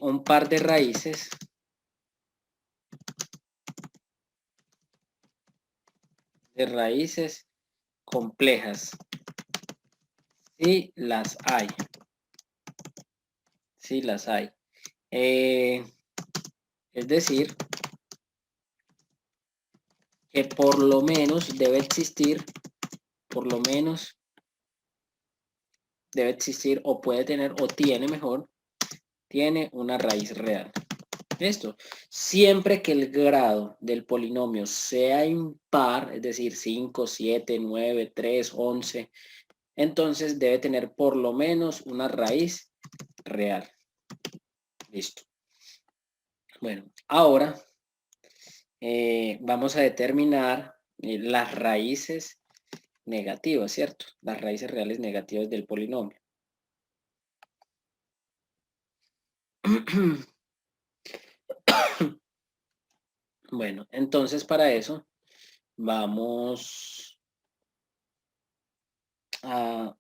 un par de raíces complejas. Sí las hay. Sí las hay. Es decir, que por lo menos debe existir, o puede tener, o tiene mejor, tiene una raíz real. Esto, siempre que el grado del polinomio sea impar, es decir, 5, 7, 9, 3, 11, entonces debe tener por lo menos una raíz real. Listo. Bueno, ahora vamos a determinar las raíces negativas, ¿cierto? Las raíces reales negativas del polinomio. Bueno, entonces para eso vamos a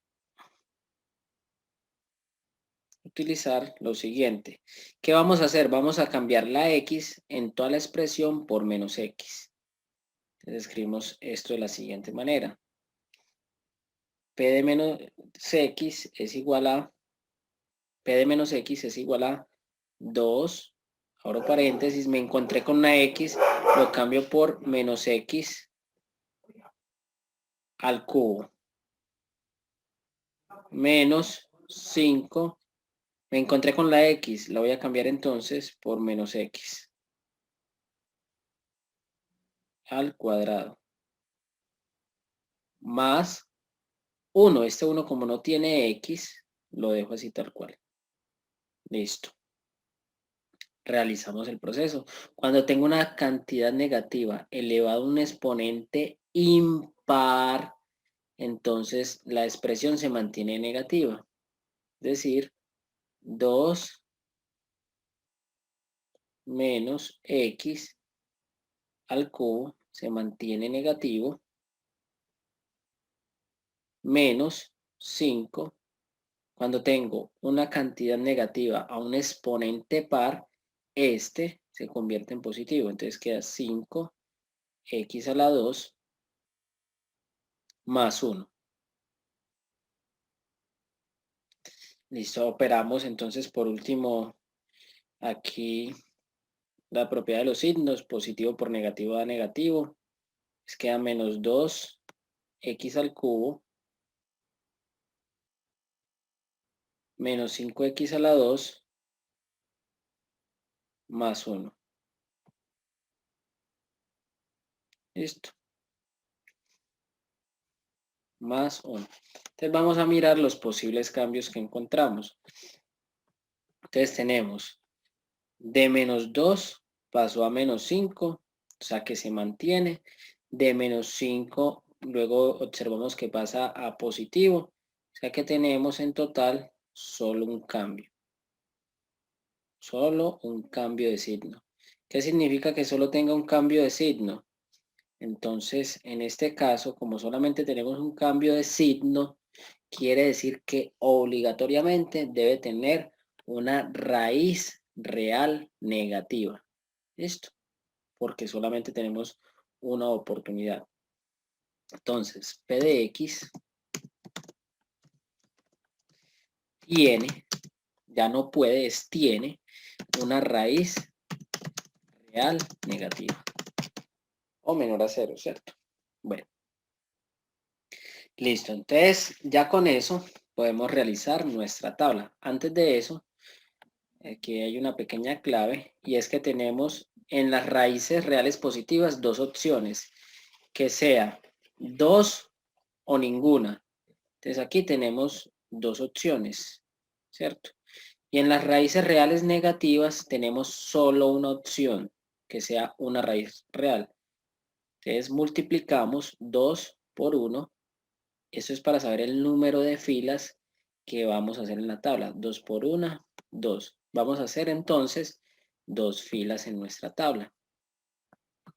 utilizar lo siguiente. ¿Qué vamos a hacer? Vamos a cambiar la x en toda la expresión por menos x. Entonces escribimos esto de la siguiente manera. P de menos x es igual a, P de menos x es igual a 2, abro paréntesis, me encontré con una x, lo cambio por menos x al cubo, menos 5, me encontré con la x, la voy a cambiar entonces por menos x al cuadrado, más 1, este 1 como no tiene x, lo dejo así tal cual. Listo. Realizamos el proceso. Cuando tengo una cantidad negativa elevado a un exponente impar, entonces la expresión se mantiene negativa. Es decir, 2 menos x al cubo se mantiene negativo, menos 5. Cuando tengo una cantidad negativa a un exponente par, este se convierte en positivo. Entonces queda 5x a la 2 más 1. Listo, operamos entonces por último aquí la propiedad de los signos, positivo por negativo da negativo. Pues queda menos 2x al cubo menos 5x a la 2 más 1. Listo. Más 1. Entonces vamos a mirar los posibles cambios que encontramos. Entonces tenemos de menos 2 pasó a menos 5, o sea que se mantiene. De menos 5 luego observamos que pasa a positivo, o sea que tenemos en total solo un cambio. Solo un cambio de signo. ¿Qué significa que solo tenga un cambio de signo? Entonces, en este caso, como solamente tenemos un cambio de signo, quiere decir que obligatoriamente debe tener una raíz real negativa. ¿Listo? Porque solamente tenemos una oportunidad. Entonces, P de X tiene, ya no puede, tiene una raíz real negativa. O menor a 0, ¿cierto? Bueno. Listo, entonces ya con eso podemos realizar nuestra tabla. Antes de eso, aquí hay una pequeña clave y es que tenemos en las raíces reales positivas dos opciones, que sea 2 o ninguna. Entonces aquí tenemos dos opciones, ¿cierto? Y en las raíces reales negativas tenemos solo una opción, que sea una raíz real. Entonces multiplicamos 2 por 1. Eso es para saber el número de filas que vamos a hacer en la tabla. 2 por 1, 2. Vamos a hacer entonces 2 filas en nuestra tabla.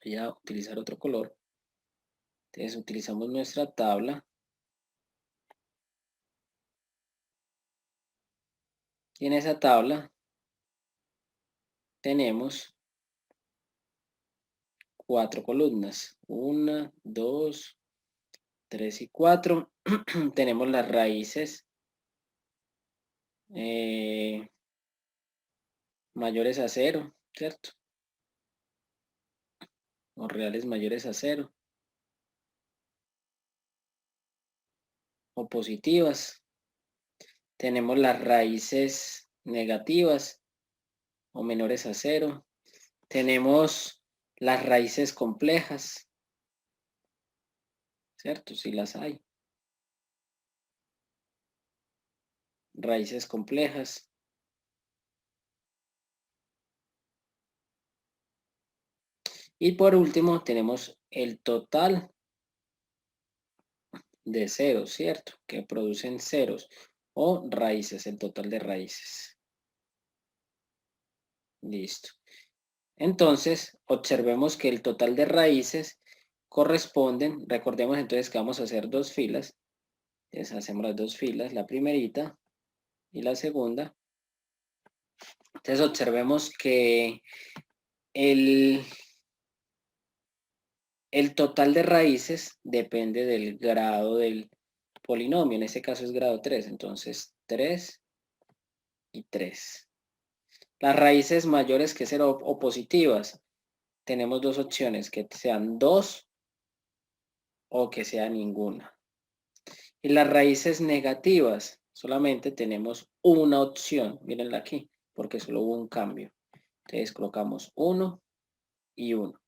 Voy a utilizar otro color. Entonces utilizamos nuestra tabla. Y en esa tabla tenemos 4 columnas. 1, 2, 3 y 4. Tenemos las raíces mayores a 0, ¿cierto? O reales mayores a 0. O positivas. Tenemos las raíces negativas o menores a 0. Tenemos las raíces complejas, ¿cierto? Si las hay. Raíces complejas. Y por último tenemos el total de ceros, ¿cierto? Que producen ceros o raíces, el total de raíces. Listo. Entonces, observemos que el total de raíces corresponden, recordemos entonces que vamos a hacer dos filas. Entonces hacemos las dos filas, la primerita y la segunda. Entonces observemos que el total de raíces depende del grado del polinomio. En este caso es grado 3, entonces 3 y 3. Las raíces mayores que 0 o positivas, tenemos dos opciones, que sean 2 o que sea ninguna. Y las raíces negativas, solamente tenemos una opción, mírenla aquí, porque solo hubo un cambio. Entonces colocamos 1 y 1.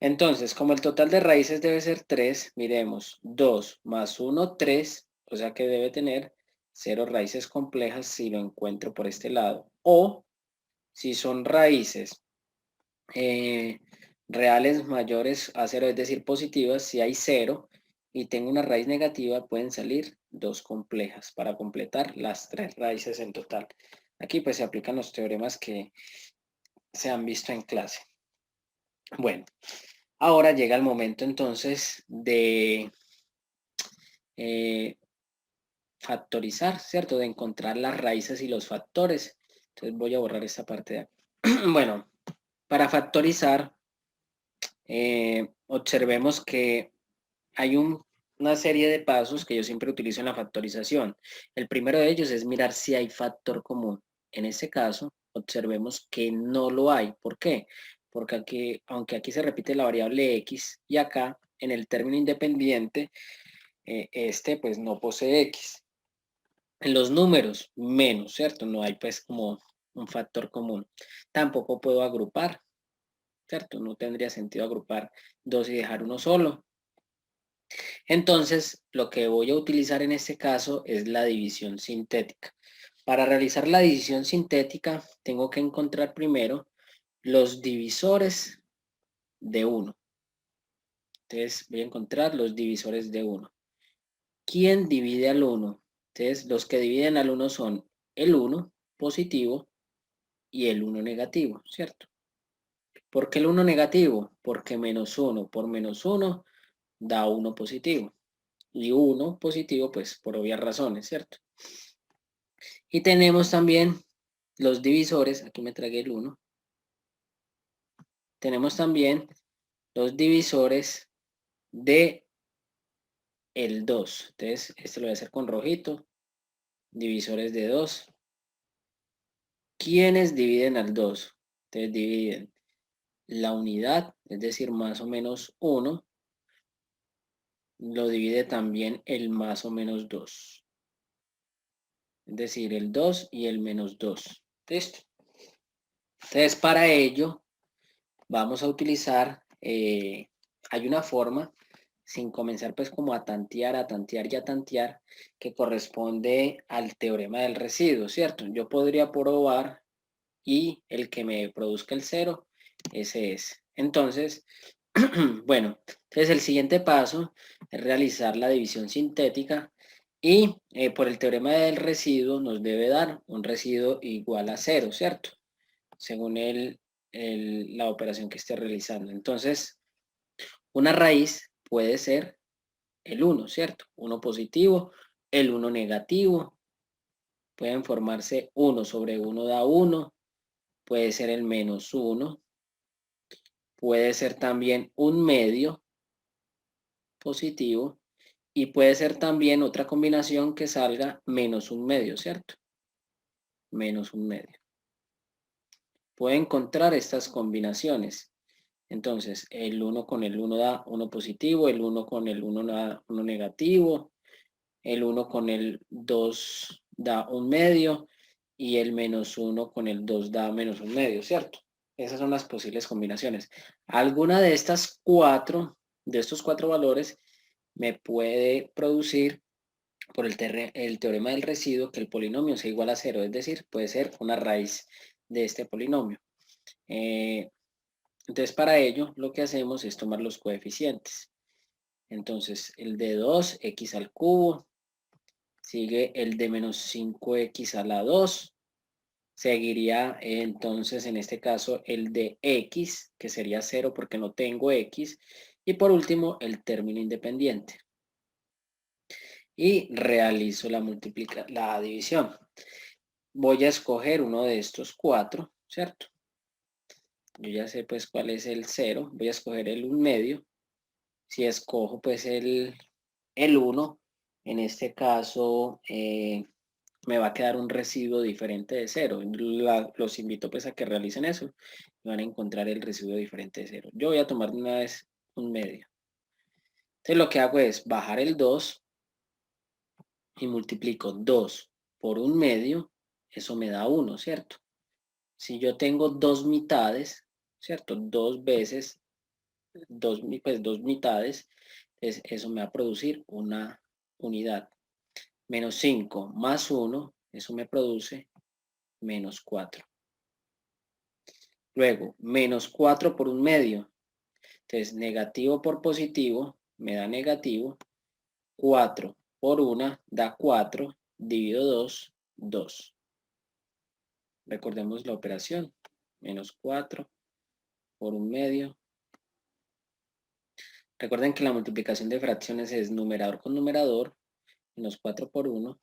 Entonces, como el total de raíces debe ser 3, miremos, 2 más 1, 3, o sea que debe tener 0 raíces complejas si lo encuentro por este lado. O, si son raíces reales mayores a 0, es decir, positivas, si hay 0, y tengo una raíz negativa, pueden salir 2 complejas para completar las 3 raíces en total. Aquí pues se aplican los teoremas que se han visto en clase. Bueno, ahora llega el momento entonces de factorizar, ¿cierto? De encontrar las raíces y los factores. Entonces voy a borrar esta parte de aquí. Bueno, para factorizar, observemos que hay una serie de pasos que yo siempre utilizo en la factorización. El primero de ellos es mirar si hay factor común. En este caso, observemos que no lo hay. ¿Por qué? Porque aquí, aunque aquí se repite la variable x y acá en el término independiente, este pues no posee x. En los números, menos, ¿cierto? No hay pues como un factor común. Tampoco puedo agrupar, ¿cierto? No tendría sentido agrupar 2 y dejar uno solo. Entonces, lo que voy a utilizar en este caso es la división sintética. Para realizar la división sintética, tengo que encontrar primero los divisores de 1. Entonces, voy a encontrar los divisores de 1. ¿Quién divide al 1? Entonces, los que dividen al 1 son el 1 positivo y el 1 negativo, ¿cierto? ¿Por qué el 1 negativo? Porque menos 1 por menos 1 da 1 positivo. Y 1 positivo, pues, por obvias razones, ¿cierto? Y tenemos también los divisores, aquí me tragué el 1. Tenemos también los divisores de el 2. Entonces, este lo voy a hacer con rojito. Divisores de 2. ¿Quiénes dividen al 2? Entonces dividen la unidad, es decir, más o menos 1. Lo divide también el más o menos 2. Es decir, el 2 y el menos 2. ¿Listo? Entonces, para ello, vamos a utilizar, hay una forma, sin comenzar pues como a tantear y a tantear, que corresponde al teorema del residuo, ¿cierto? Yo podría probar y el que me produzca el 0, ese es. Entonces, bueno, entonces el siguiente paso es realizar la división sintética y por el teorema del residuo nos debe dar un residuo igual a 0, ¿cierto? Según la operación que esté realizando. Entonces, una raíz puede ser el 1, ¿cierto? 1 positivo, el 1 negativo. Pueden formarse 1 sobre 1 da 1. Puede ser el menos 1. Puede ser también un medio positivo. Y puede ser también otra combinación que salga menos un medio, ¿cierto? Menos un medio. Puede encontrar estas combinaciones. Entonces, el 1 con el 1 da 1 positivo, el 1 con el 1 da 1 negativo, el 1 con el 2 da un medio y el menos 1 con el 2 da menos un medio, ¿cierto? Esas son las posibles combinaciones. Alguna de estas de estos cuatro valores, me puede producir por el teorema del residuo que el polinomio sea igual a 0, es decir, puede ser una raíz de este polinomio. Entonces, para ello, lo que hacemos es tomar los coeficientes. Entonces, el de 2x al cubo, sigue el de menos 5x a la 2, seguiría entonces en este caso el de x, que sería 0 porque no tengo x, y por último el término independiente. Y realizo la división. Voy a escoger uno de estos 4, ¿cierto? Yo ya sé pues cuál es el 0, voy a escoger el 1 medio. Si escojo pues el 1, en este caso me va a quedar un residuo diferente de 0. Los invito pues a que realicen eso y van a encontrar el residuo diferente de 0. Yo voy a tomar de una vez 1 medio. Entonces lo que hago es bajar el 2 y multiplico 2 por 1 medio, eso me da 1, ¿cierto? Si yo tengo 2 mitades, ¿cierto? 2 veces, dos mitades, eso me va a producir una unidad. Menos 5 más 1, eso me produce menos 4. Luego, menos 4 por 1 medio. Entonces, negativo por positivo me da negativo 4 por 1 da 4, divido 2, 2. Recordemos la operación. Menos 4 por 1/2. Recuerden que la multiplicación de fracciones es numerador con numerador. Menos 4 por 1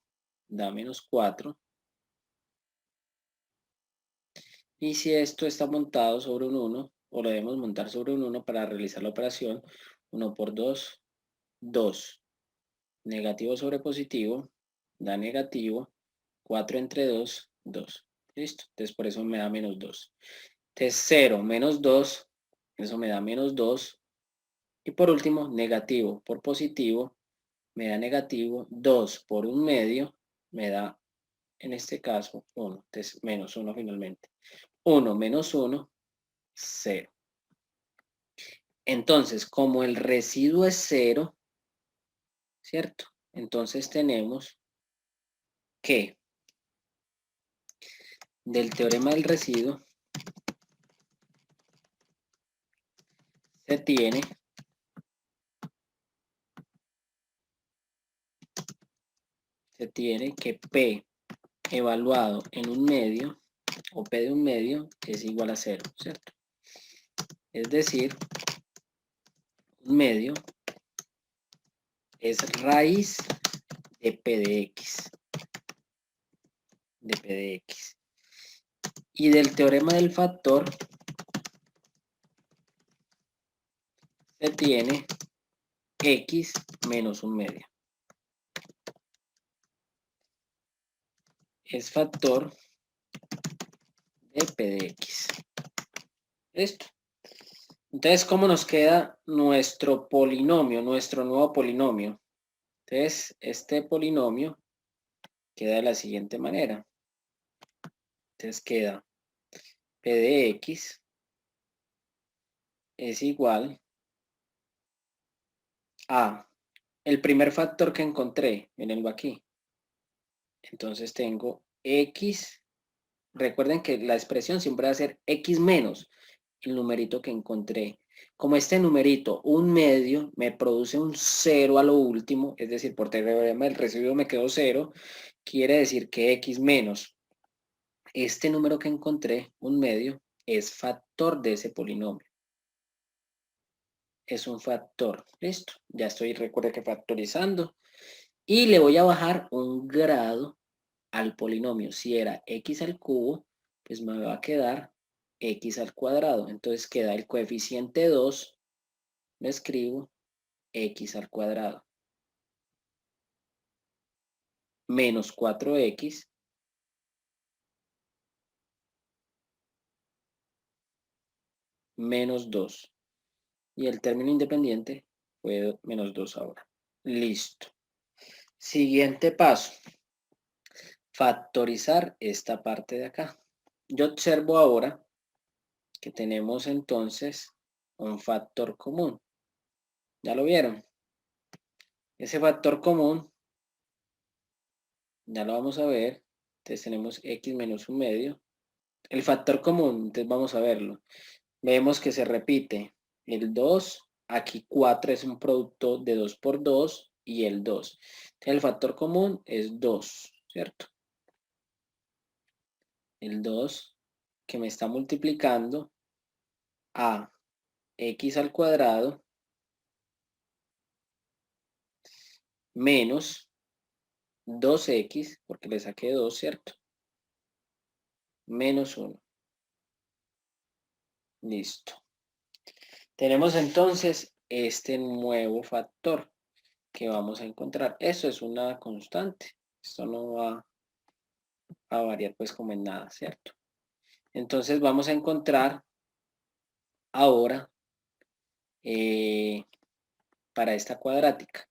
da menos 4. Y si esto está montado sobre un 1, o lo debemos montar sobre un 1 para realizar la operación, 1 por 2, 2. Negativo sobre positivo da negativo. 4 entre 2, 2. ¿Listo? Entonces por eso me da menos 2. Entonces 0 menos 2, eso me da menos 2. Y por último, negativo por positivo me da negativo. 2 por 1/2 me da, en este caso, 1. Entonces menos 1 finalmente. 1 menos 1, 0. Entonces, como el residuo es 0, ¿cierto? Entonces tenemos que del teorema del residuo se tiene que P evaluado en 1/2 o P de 1/2 es igual a 0, ¿cierto? Es decir, 1/2 es raíz de P de X. Y del teorema del factor se tiene X menos 1/2. Es factor de P de X. ¿Listo? Entonces, ¿cómo nos queda nuestro polinomio, nuestro nuevo polinomio? Entonces, este polinomio queda de la siguiente manera. Entonces queda P de X es igual a el primer factor que encontré, mírenlo aquí. Entonces tengo X, recuerden que la expresión siempre va a ser X menos el numerito que encontré. Como este numerito, 1/2, me produce un 0 a lo último, es decir, por teorema del residuo me quedó 0, quiere decir que X menos este número que encontré, 1/2, es factor de ese polinomio. Es un factor. Listo. Ya estoy, recuerde que factorizando. Y le voy a bajar un grado al polinomio. Si era x al cubo, pues me va a quedar x al cuadrado. Entonces queda el coeficiente 2, lo escribo, x al cuadrado. Menos 4x menos 2. Y el término independiente fue menos 2 ahora. Listo. Siguiente paso. Factorizar esta parte de acá. Yo observo ahora que tenemos entonces un factor común. ¿Ya lo vieron? Ese factor común, ya lo vamos a ver. Entonces tenemos x menos 1/2. El factor común, entonces vamos a verlo. Vemos que se repite el 2. Aquí 4 es un producto de 2 por 2 y el 2. Entonces el factor común es 2, ¿cierto? El 2 que me está multiplicando a x al cuadrado menos 2x, porque le saqué 2, ¿cierto? Menos 1. Listo. Tenemos entonces este nuevo factor que vamos a encontrar. Eso es una constante. Esto no va a variar pues como en nada, ¿cierto? Entonces vamos a encontrar ahora para esta cuadrática.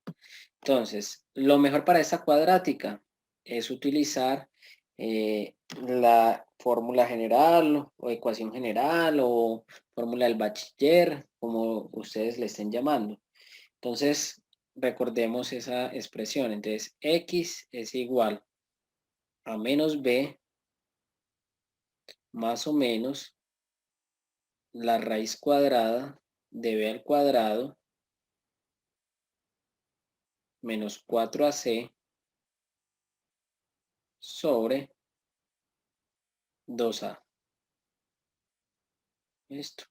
Entonces, lo mejor para esta cuadrática es utilizar la fórmula general o ecuación general o fórmula del bachiller, como ustedes le estén llamando. Entonces, recordemos esa expresión. Entonces, x es igual a menos b más o menos la raíz cuadrada de b al cuadrado menos 4ac sobre 2a. Listo.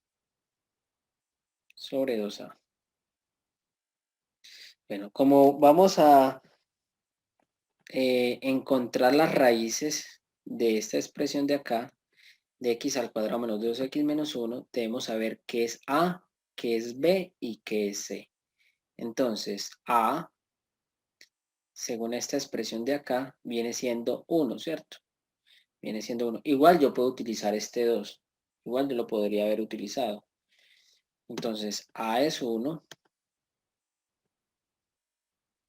Sobre 2a. Bueno, como vamos a encontrar las raíces de esta expresión de acá, de x al cuadrado menos 2x menos 1, debemos saber qué es a, qué es b y qué es c. Entonces, a, según esta expresión de acá, viene siendo 1, ¿cierto? Viene siendo 1. Igual yo puedo utilizar este 2. Igual yo lo podría haber utilizado. Entonces, a es 1.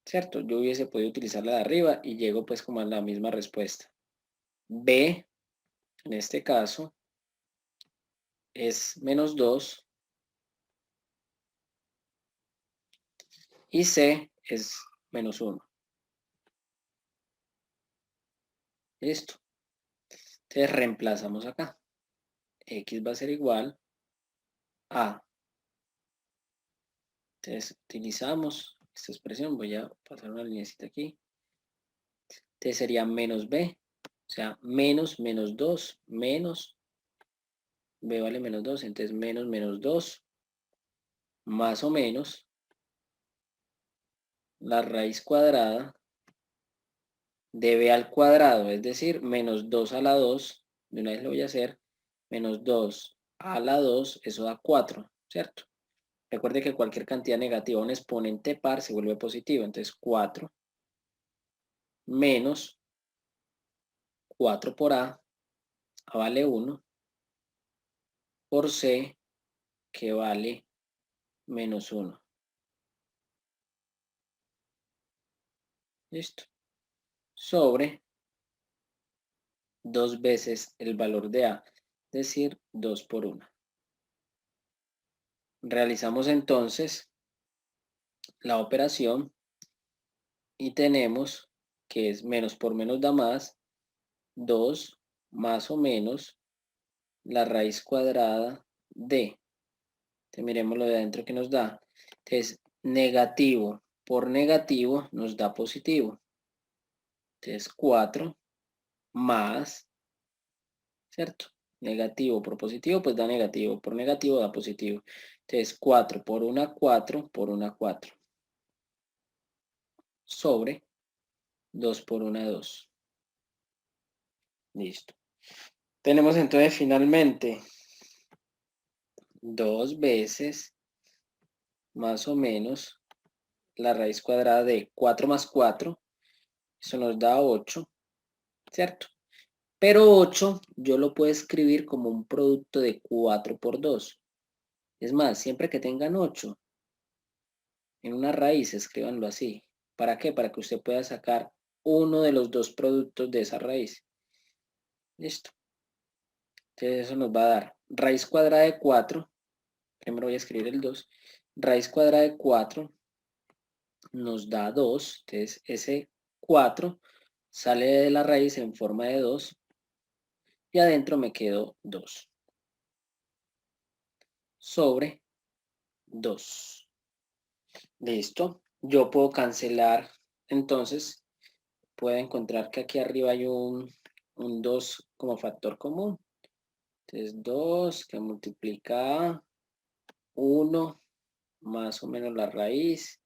¿Cierto? Yo hubiese podido utilizar la de arriba y llego pues como a la misma respuesta. B, en este caso, es menos 2. Y C es menos 1. Listo. Entonces reemplazamos acá. X va a ser igual a. Entonces utilizamos esta expresión. Voy a pasar una linecita aquí. Entonces sería menos B. O sea, menos 2. Menos. B vale menos 2. Entonces menos 2. Más o menos. La raíz cuadrada de b al cuadrado. Es decir, menos 2 a la 2. De una vez lo voy a hacer. Menos 2 a la 2. Eso da 4. ¿Cierto? Recuerde que cualquier cantidad negativa, un exponente par, se vuelve positivo. Entonces 4 menos 4 por A vale 1, por C, que vale menos 1. Listo. Sobre 2 veces el valor de A, es decir, 2 por 1. Realizamos entonces la operación y tenemos que es menos por menos da más, 2 más o menos la raíz cuadrada de. Entonces miremos lo de adentro que nos da. Entonces negativo por negativo nos da positivo. Entonces 4 más, ¿cierto? Negativo por positivo pues da negativo, por negativo da positivo. Entonces 4 por 1, 4 por 1, 4. Sobre 2 por 1, 2. Listo. Tenemos entonces finalmente 2 veces más o menos la raíz cuadrada de 4 más 4. Eso nos da 8, ¿cierto? Pero 8 yo lo puedo escribir como un producto de 4 por 2. Es más, siempre que tengan 8 en una raíz, escríbanlo así. ¿Para qué? Para que usted pueda sacar uno de los dos productos de esa raíz. Listo. Entonces eso nos va a dar raíz cuadrada de 4. Primero voy a escribir el 2. Raíz cuadrada de 4 nos da 2. Entonces ese 4 sale de la raíz en forma de 2. Y adentro me quedó 2. Sobre 2. Listo. Yo puedo cancelar. Entonces, puedo encontrar que aquí arriba hay un 2 como factor común. Entonces, 2 que multiplica 1 más o menos la raíz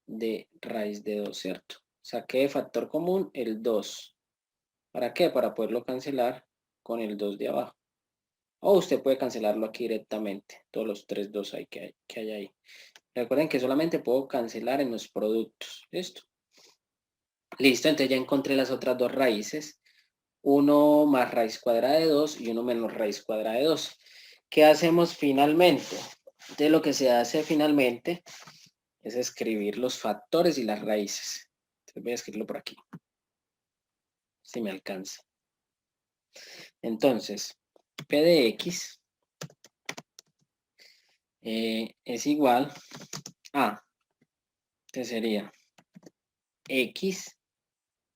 de raíz de 2, ¿cierto? Saqué de factor común el 2. ¿Para qué? Para poderlo cancelar con el 2 de abajo. O usted puede cancelarlo aquí directamente. Todos los 3 2 que hay ahí. Recuerden que solamente puedo cancelar en los productos. ¿Listo? Listo, entonces ya encontré las otras dos raíces. 1 más raíz cuadrada de 2 y 1 menos raíz cuadrada de 2. ¿Qué hacemos finalmente? Entonces lo que se hace finalmente es escribir los factores y las raíces. Entonces voy a escribirlo por aquí. Si me alcanza. Entonces, P de X es igual a, que sería X,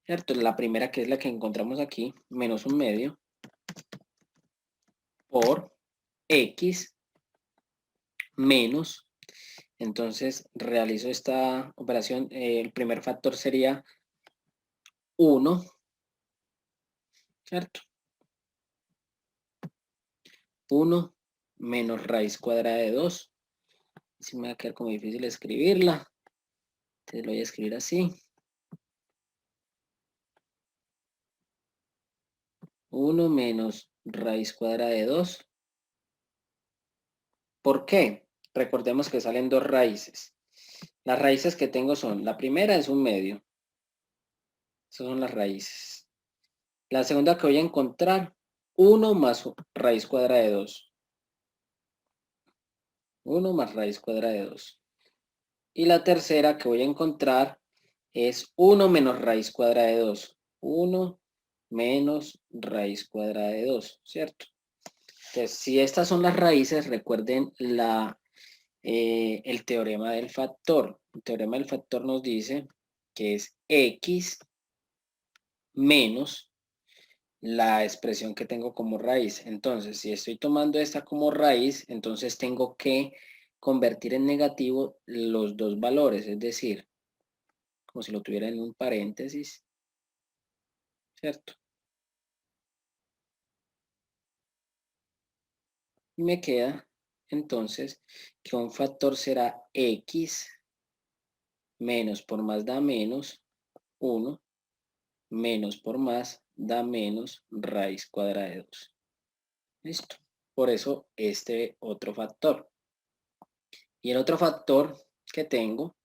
¿cierto? La primera que es la que encontramos aquí, menos un medio, por X menos Entonces realizo esta operación. El primer factor sería 1, ¿cierto? 1 menos raíz cuadrada de 2. Si me va a quedar como difícil escribirla. Entonces lo voy a escribir así. 1 menos raíz cuadrada de 2. ¿Por qué? Recordemos que salen dos raíces. Las raíces que tengo son, la primera es un medio. Esas son las raíces. La segunda que voy a encontrar, 1 más raíz cuadrada de 2. 1 más raíz cuadrada de 2. Y la tercera que voy a encontrar es 1 menos raíz cuadrada de 2. 1 menos raíz cuadrada de 2, ¿cierto? Entonces, si estas son las raíces, recuerden el teorema del factor. El teorema del factor nos dice que es x menos la expresión que tengo como raíz. Entonces, si estoy tomando esta como raíz, entonces tengo que convertir en negativo los dos valores, es decir, como si lo tuviera en un paréntesis, ¿cierto? Y me queda entonces que un factor será x menos por más da menos 1 menos por más da menos raíz cuadrada de 2. Listo. Por eso este otro factor. Y el otro factor que tengo,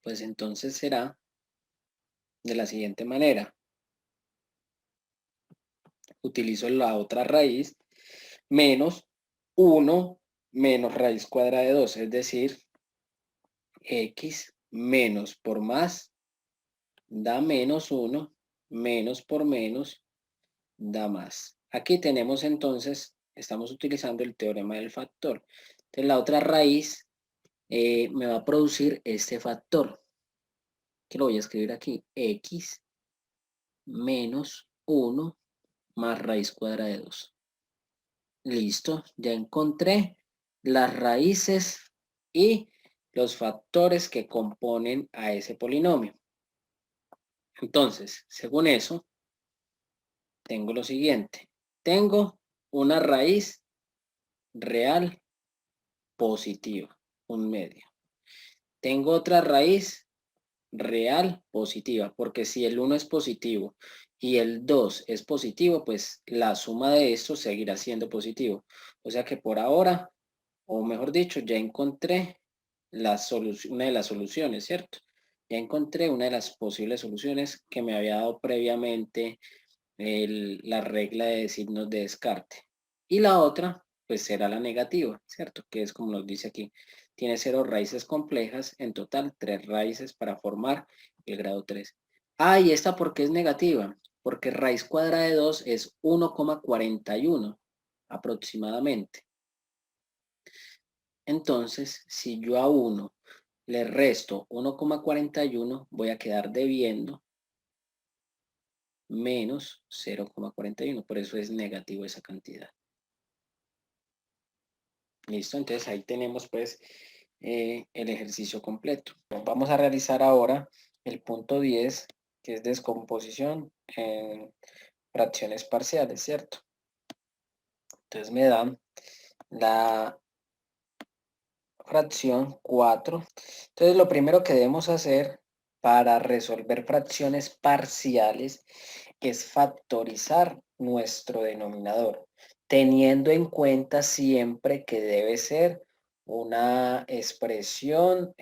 pues entonces será de la siguiente manera. Utilizo la otra raíz menos 1 menos raíz cuadrada de 2, es decir, x menos por más da menos 1 menos por menos da más. Aquí tenemos entonces, estamos utilizando el teorema del factor. Entonces la otra raíz me va a producir este factor, que lo voy a escribir aquí, x menos 1 más raíz cuadrada de 2. Listo, ya encontré las raíces y los factores que componen a ese polinomio. Entonces, según eso, tengo lo siguiente. Tengo una raíz real positiva, un medio. Tengo otra raíz real positiva, porque si el 1 es positivo y el 2 es positivo, pues la suma de estos seguirá siendo positivo. O sea que por ahora, o mejor dicho, ya encontré una de las soluciones, ¿cierto? Ya encontré una de las posibles soluciones que me había dado previamente la regla de signos de descarte. Y la otra, pues será la negativa, ¿cierto? Que es como nos dice aquí. Tiene 0 raíces complejas, en total 3 raíces para formar el grado 3. Ah, ¿y esta por qué es negativa? Porque raíz cuadrada de 2 es 1,41 aproximadamente. Entonces, si yo a 1 le resto 1,41, voy a quedar debiendo menos 0,41. Por eso es negativo esa cantidad. Listo, entonces ahí tenemos pues el ejercicio completo. Vamos a realizar ahora el punto 10, que es descomposición en fracciones parciales, ¿cierto? Entonces me dan la fracción 4. Entonces lo primero que debemos hacer para resolver fracciones parciales es factorizar nuestro denominador, teniendo en cuenta siempre que debe ser una expresión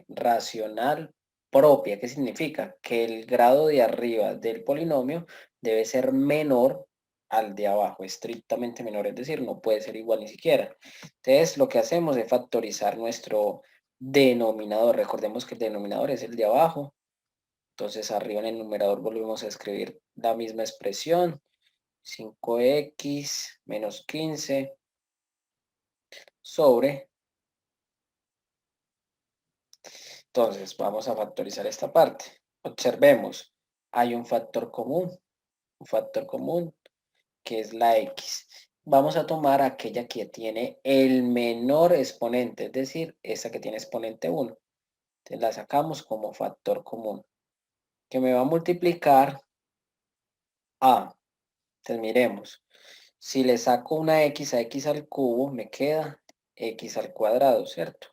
racional propia. ¿Qué significa? Que el grado de arriba del polinomio debe ser menor al de abajo, estrictamente menor, es decir, no puede ser igual ni siquiera. Entonces, lo que hacemos es factorizar nuestro denominador. Recordemos que el denominador es el de abajo. Entonces, arriba en el numerador volvemos a escribir la misma expresión. 5x menos 15 sobre. Entonces, vamos a factorizar esta parte. Observemos, hay un factor común que es la x. vamos a tomar aquella que tiene el menor exponente, es decir, esa que tiene exponente 1. Entonces la sacamos como factor común, que me va a multiplicar a, entonces miremos, si le saco una x a x al cubo, me queda x al cuadrado, ¿cierto?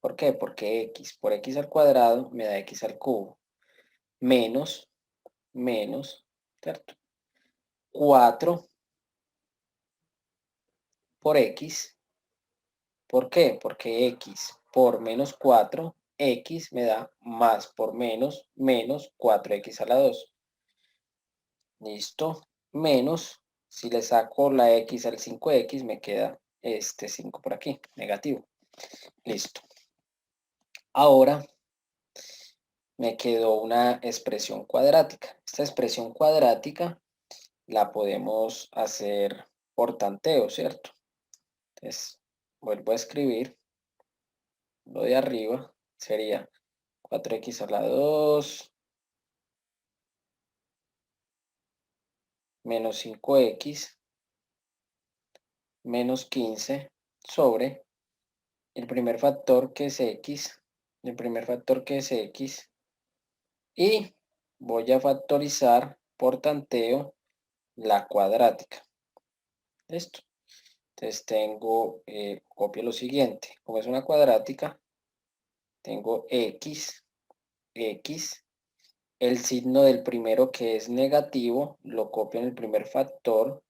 ¿Por qué? Porque x por x al cuadrado me da x al cubo, menos, ¿cierto? 4 por x. ¿Por qué? Porque x por menos 4, x me da más por menos, menos 4x a la 2. Listo. Menos, si le saco la x al 5x, me queda este 5 por aquí, negativo. Listo. Ahora me quedó una expresión cuadrática. Esta expresión cuadrática la podemos hacer por tanteo, ¿cierto? Entonces, vuelvo a escribir. Lo de arriba sería 4x a la 2 menos 5x menos 15 sobre el primer factor que es x, y voy a factorizar por tanteo la cuadrática. ¿Listo? Entonces tengo, copio lo siguiente, como es una cuadrática, tengo x, el signo del primero que es negativo, lo copio en el primer factor,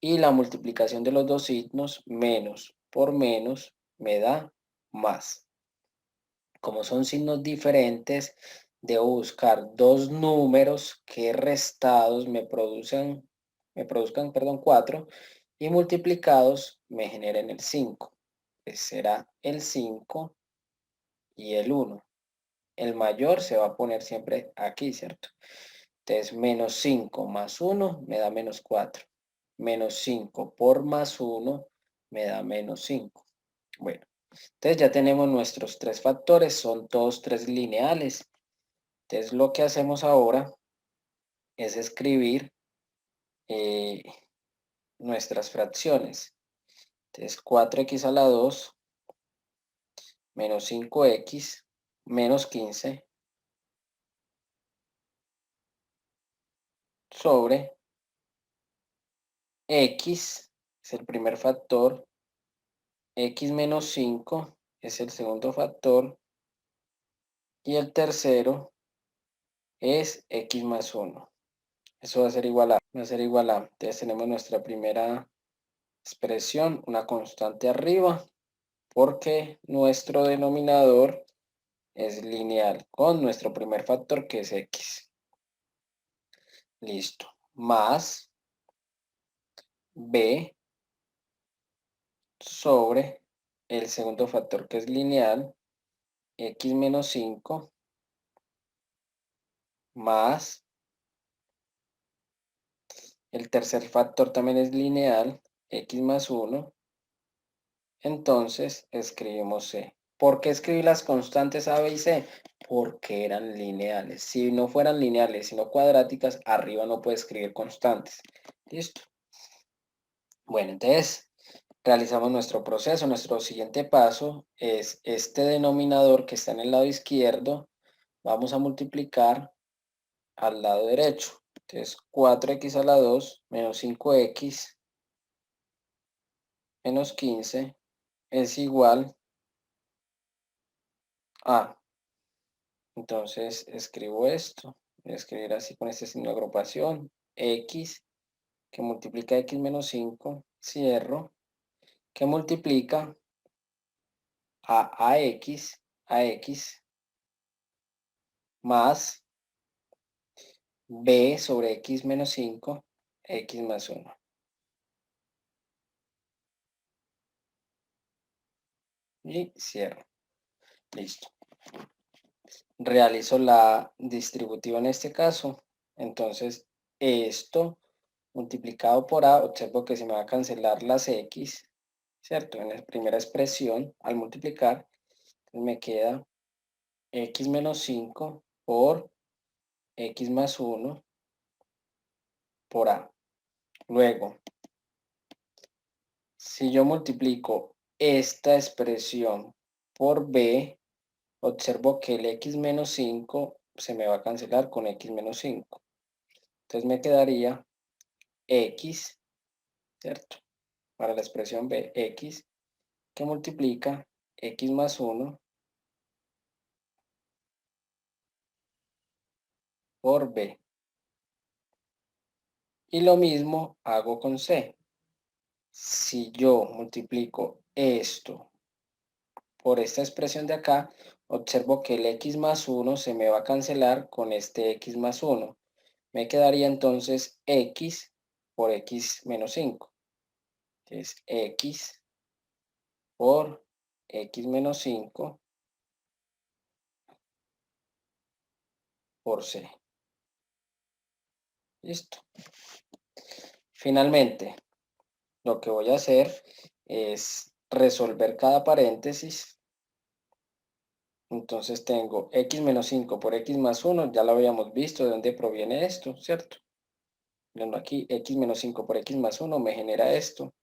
y la multiplicación de los dos signos, menos por menos, me da más. Como son signos diferentes, debo buscar dos números que restados me produzcan, 4, y multiplicados me generen el 5. Pues será el 5 y el 1. El mayor se va a poner siempre aquí, ¿cierto? Entonces, menos 5 más 1 me da menos 4. Menos 5 por más 1 me da menos 5. Bueno, entonces ya tenemos nuestros tres factores, son todos tres lineales. Entonces lo que hacemos ahora es escribir nuestras fracciones. Entonces 4x a la 2 menos 5x menos 15 sobre x es el primer factor, x menos 5 es el segundo factor, y el tercero es x más 1. Eso va a ser igual a, Entonces tenemos nuestra primera expresión, una constante arriba, porque nuestro denominador es lineal con nuestro primer factor que es x. Listo. Más b sobre el segundo factor que es lineal, x menos 5, más el tercer factor también es lineal, x más 1. Entonces escribimos c. ¿Por qué escribí las constantes a, b y c? Porque eran lineales. Si no fueran lineales, sino cuadráticas, arriba no puede escribir constantes. ¿Listo? Bueno, entonces realizamos nuestro proceso. Nuestro siguiente paso es este denominador que está en el lado izquierdo. Vamos a multiplicar al lado derecho. Entonces 4x a la 2 menos 5x menos 15 es igual a... Entonces escribo esto. Voy a escribir así con este signo de agrupación. X que multiplica x menos 5. Cierro. Que multiplica a x más b sobre x menos 5, x más 1. Y cierro. Listo. Realizo la distributiva en este caso. Entonces, esto multiplicado por a, observo que se me va a cancelar las x, ¿cierto? En la primera expresión, al multiplicar, me queda x menos 5 por x más 1 por a. Luego, Si yo multiplico esta expresión por b, observo que el x menos 5 se me va a cancelar con x menos 5. Entonces me quedaría x, ¿cierto? Para la expresión b, x, que multiplica x más 1 por b. Y lo mismo hago con c. Si yo multiplico esto por esta expresión de acá, observo que el x más 1 se me va a cancelar con este x más 1. Me quedaría entonces x por x menos 5. Entonces x por x menos 5 por c. Listo. Finalmente, lo que voy a hacer es resolver cada paréntesis. Entonces tengo x menos 5 por x más 1, ya lo habíamos visto de dónde proviene esto, ¿cierto? Viendo aquí, x menos 5 por x más 1 me genera esto.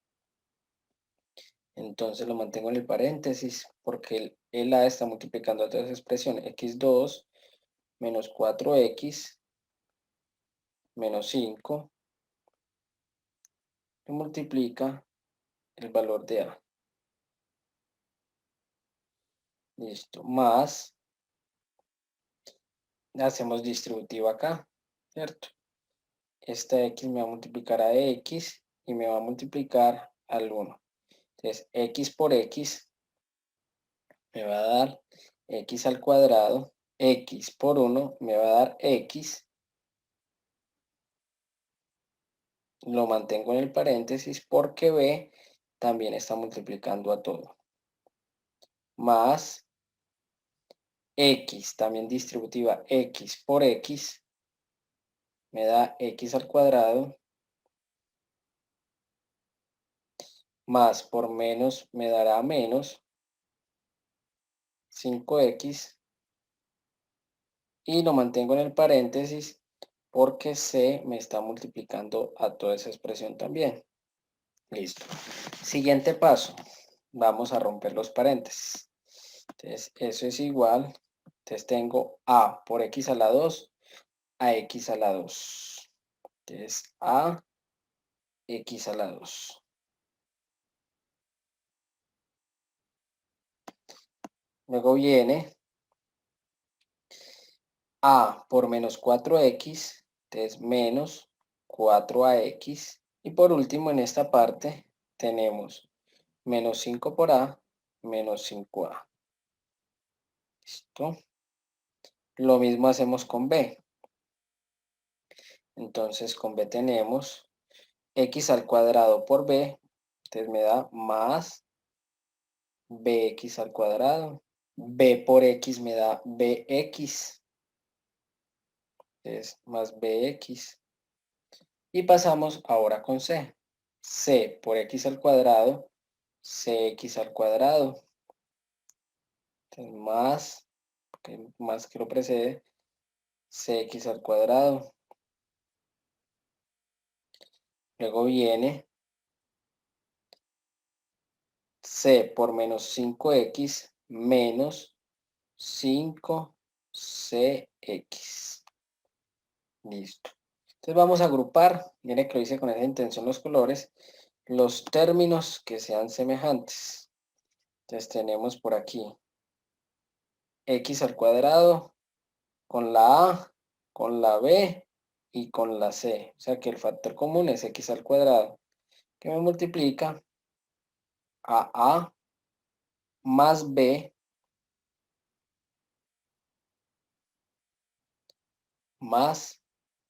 Entonces lo mantengo en el paréntesis porque el a está multiplicando a toda esa expresión. X2 menos 4x menos 5 que multiplica el valor de a. Listo. Más, hacemos distributivo acá, ¿cierto? Esta x me va a multiplicar a x y me va a multiplicar al 1. Entonces, x por x me va a dar x al cuadrado. X por 1 me va a dar x. Lo mantengo en el paréntesis porque b también está multiplicando a todo. Más x, también distributiva, x por x, me da x al cuadrado. Más por menos me dará menos 5x. Y lo mantengo en el paréntesis porque c me está multiplicando a toda esa expresión también. Listo. Siguiente paso. Vamos a romper los paréntesis. Entonces, eso es igual. Entonces, tengo a por x a la 2 a x a la 2. Entonces, a x a la 2. Luego viene a por menos 4x. Entonces, menos 4ax. Y por último, en esta parte, tenemos menos 5 por a, menos 5a. ¿Listo? Lo mismo hacemos con b. Entonces con b tenemos x al cuadrado por b, entonces me da más bx al cuadrado. B por x me da bx, es más bx. Y pasamos ahora con c. C por x al cuadrado, cx al cuadrado. Entonces más que lo precede, cx al cuadrado. Luego viene c por menos 5x menos 5cx. Listo. Entonces vamos a agrupar, miren que lo hice con esa intención los colores, los términos que sean semejantes. Entonces tenemos por aquí x al cuadrado con la a, con la b y con la c. O sea que el factor común es x al cuadrado, que me multiplica a más b más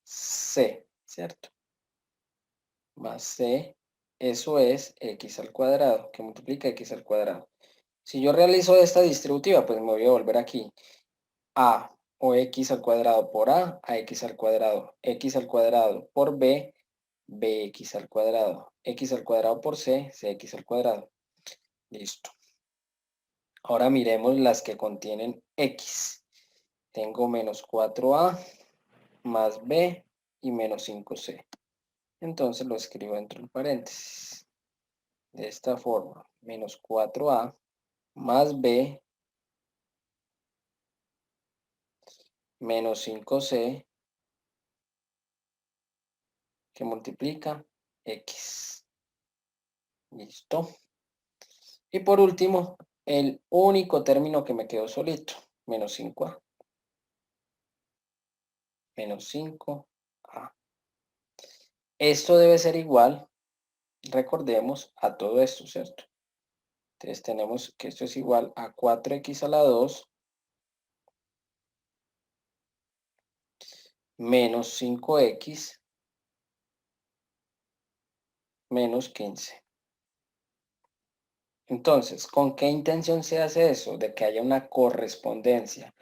c, ¿cierto? Más c, eso es x al cuadrado, que multiplica x al cuadrado. Si yo realizo esta distributiva, pues me voy a volver aquí. A o x al cuadrado por a x al cuadrado por b, bx al cuadrado, x al cuadrado por c, cx al cuadrado. Listo. Ahora miremos las que contienen x. Tengo menos 4a más b y menos 5c. Entonces lo escribo dentro del paréntesis. de esta forma, menos 4a más b menos 5c que multiplica x. Listo. Y por último, el único término que me quedó solito, menos 5a. Menos 5a. Esto debe ser igual, recordemos, a todo esto, ¿cierto? Entonces tenemos que esto es igual a 4x a la 2 menos 5x menos 15. Entonces, ¿con qué intención se hace eso? De que haya una correspondencia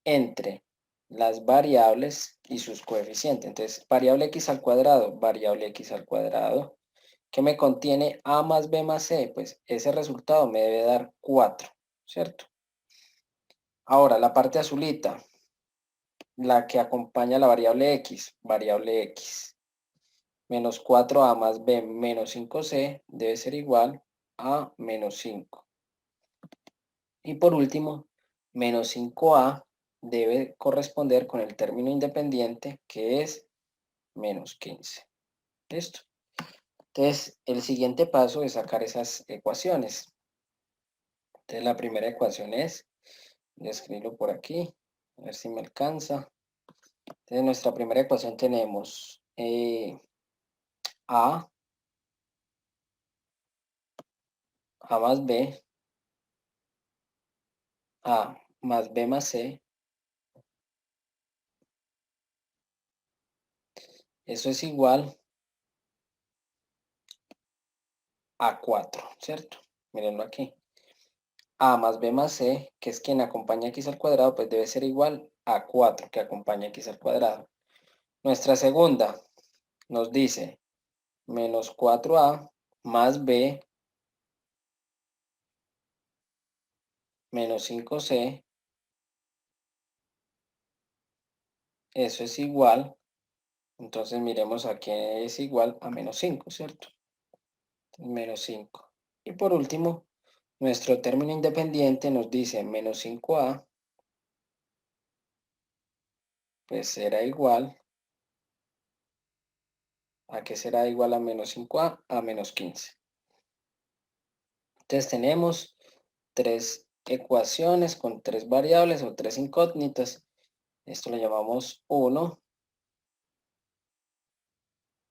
entre las variables y sus coeficientes. Entonces, variable x al cuadrado, que me contiene a más b más c, pues ese resultado me debe dar 4, ¿cierto? Ahora, la parte azulita, la que acompaña la variable x, menos 4a más b menos 5c debe ser igual a menos 5. Y por último, menos 5a debe corresponder con el término independiente que es menos 15. ¿Listo? Entonces, el siguiente paso es sacar esas ecuaciones. Entonces, la primera ecuación es, voy a escribirlo por aquí, a ver si me alcanza. Entonces, nuestra primera ecuación tenemos a más b, a más b más c. Eso es igual a 4, ¿cierto? Mírenlo aquí. A más b más c, que es quien acompaña x al cuadrado, pues debe ser igual a 4, que acompaña x al cuadrado. Nuestra segunda nos dice menos 4a más b menos 5c. Eso es igual. Entonces miremos a qué es igual a menos 5, ¿cierto? Menos 5. Y por último, nuestro término independiente nos dice menos 5a, pues será igual, ¿a qué será igual a menos 5a? A menos 15. Entonces tenemos 3 ecuaciones con 3 variables o 3 incógnitas. Esto lo llamamos 1.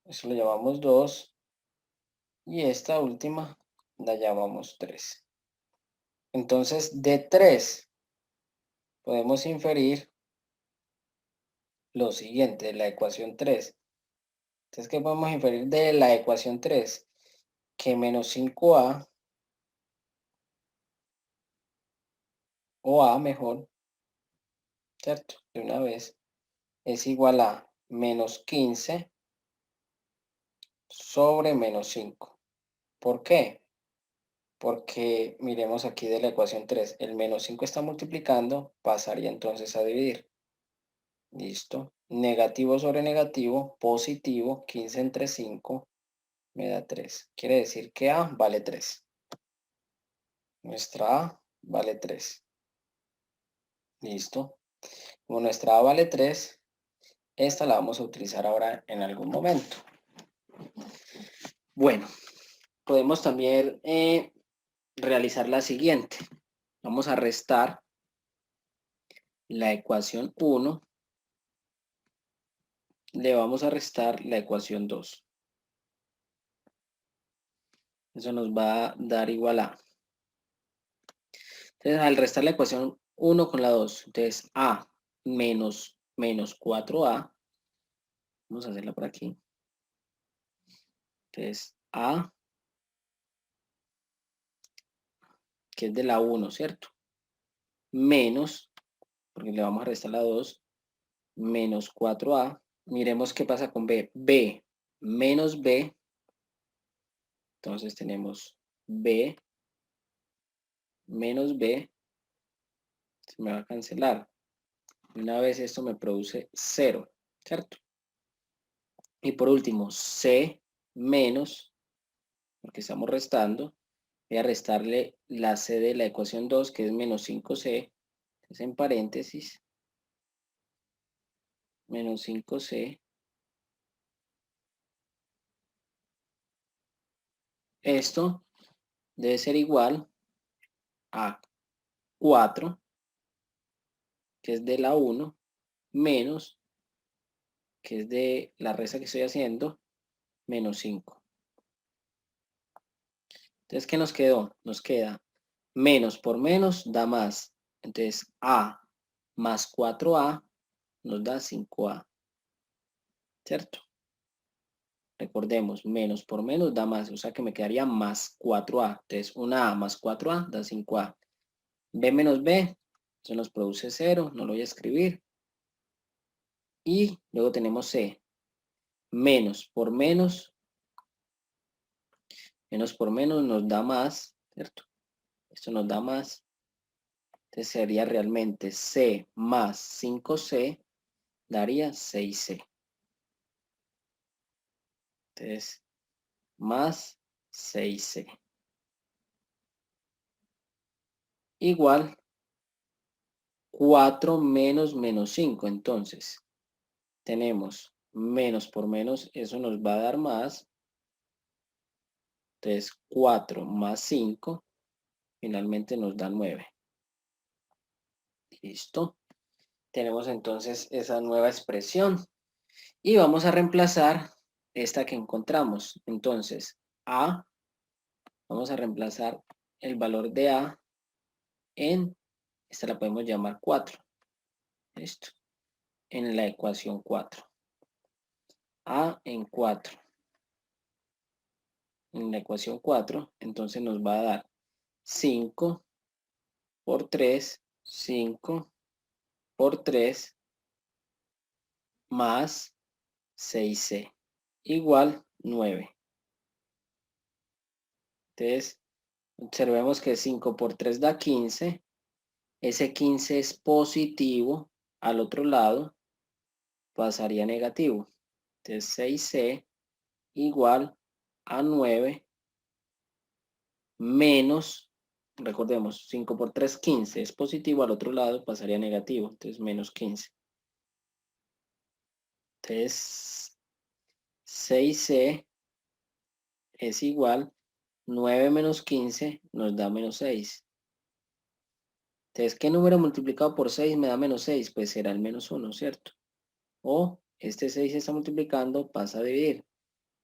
Esto lo llamamos 2. Y esta última la llamamos 3. Entonces, de 3 podemos inferir lo siguiente de la ecuación 3. Entonces, ¿qué podemos inferir de la ecuación 3? Que menos 5a, o a mejor, ¿cierto? De una vez, es igual a menos 15 sobre menos 5. ¿Por qué? Porque miremos aquí de la ecuación 3, el menos 5 está multiplicando, pasaría entonces a dividir. Listo. Negativo sobre negativo, positivo, 15 entre 5 me da 3. Quiere decir que A vale 3. Nuestra A vale 3. Listo. Como nuestra A vale 3, esta la vamos a utilizar ahora en algún momento. Bueno, podemos también realizar la siguiente. Vamos a restar la ecuación 1. Le vamos a restar la ecuación 2. Eso nos va a dar igual a. Entonces, al restar la ecuación 1 con la 2, entonces a menos 4a. Vamos a hacerla por aquí. Entonces, a, que es de la 1, ¿cierto? Menos, porque le vamos a restar la 2, menos 4a. Miremos qué pasa con b. b menos b. Entonces tenemos b menos b. Se me va a cancelar. Una vez esto me produce 0, ¿cierto? Y por último, c menos porque estamos restando. Voy a restarle la c de la ecuación 2, que es menos 5c. Entonces, en paréntesis, menos 5c. Esto debe ser igual a 4, que es de la 1, menos, que es de la resta que estoy haciendo, menos 5. Entonces, ¿qué nos quedó? Nos queda menos por menos da más. Entonces, a más 4a nos da 5a. ¿Cierto? Recordemos, menos por menos da más. O sea que me quedaría más 4a. Entonces, una a más 4a da 5a. b menos b, eso nos produce 0. No lo voy a escribir. Y luego tenemos c. Menos por menos nos da más, ¿cierto? Esto nos da más. Entonces sería realmente c más 5c daría 6c. Entonces, más 6c. Igual 4 menos menos 5. Entonces, tenemos menos por menos, eso nos va a dar más. Entonces, 4 más 5, finalmente nos da 9. Listo. Tenemos entonces esa nueva expresión. Y vamos a reemplazar esta que encontramos. Entonces, a, vamos a reemplazar el valor de a en, esta la podemos llamar 4. Listo. En la ecuación 4. A en 4. En la ecuación 4, entonces nos va a dar 5 por 3, 5 por 3 más 6c igual 9. Entonces, observemos que 5 por 3 da 15. Ese 15 es positivo. Al otro lado pasaría negativo. Entonces 6c igual a 9 menos, recordemos, 5 por 3, 15. Es positivo, al otro lado pasaría negativo. Entonces menos 15. Entonces 6c es igual 9 menos 15 nos da menos 6. Entonces, ¿qué número multiplicado por 6 me da menos 6? Pues será el menos 1, ¿cierto? O este 6 se está multiplicando, pasa a dividir.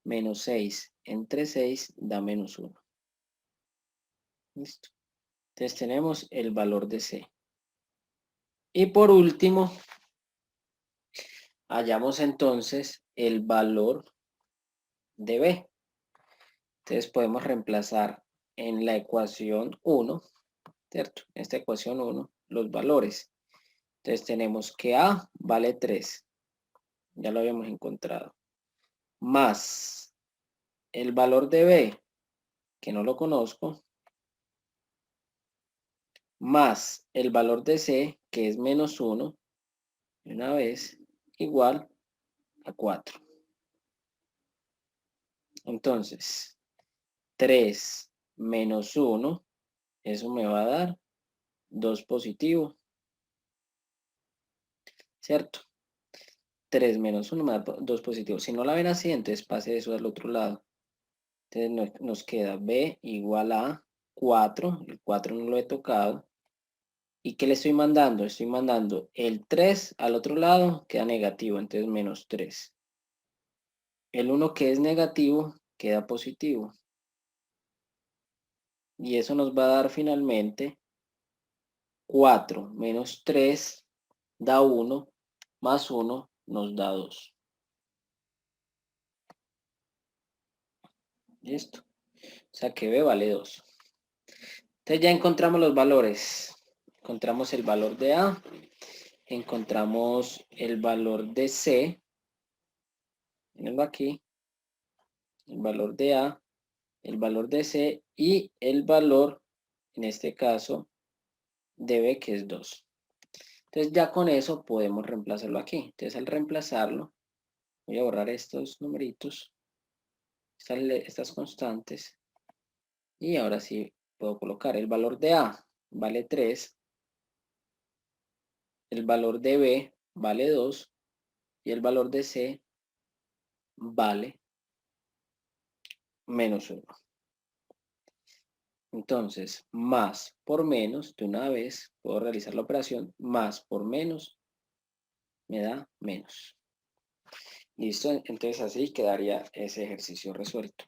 Menos 6 entre 6 da menos 1. Listo. Entonces tenemos el valor de C. Y por último, hallamos entonces el valor de B. Entonces podemos reemplazar en la ecuación 1, ¿cierto? En esta ecuación 1, los valores. Entonces tenemos que A vale 3. Ya lo habíamos encontrado. Más el valor de B, que no lo conozco, más el valor de C, que es menos 1, de una vez, igual a 4. Entonces, 3 menos 1, eso me va a dar 2 positivo, ¿cierto? 3 menos 1 me da 2 positivo. Si no la ven así, entonces pase eso al otro lado. Entonces nos queda B igual a 4, el 4 no lo he tocado. ¿Y qué le estoy mandando? Estoy mandando el 3 al otro lado, queda negativo, entonces menos 3. El 1 que es negativo queda positivo. Y eso nos va a dar finalmente 4 menos 3 da 1, más 1 nos da 2. ¿Listo? O sea que B vale 2. Entonces ya encontramos los valores. Encontramos el valor de A. Encontramos el valor de C. Mírenlo aquí. El valor de A. El valor de C. Y el valor, en este caso, de B, que es 2. Entonces ya con eso podemos reemplazarlo aquí. Entonces al reemplazarlo, voy a borrar estos numeritos, estas constantes. Y ahora sí puedo colocar el valor de A vale 3, el valor de B vale 2 y el valor de C vale menos 1. Entonces, más por menos, de una vez puedo realizar la operación, más por menos me da menos. Listo, entonces así quedaría ese ejercicio resuelto.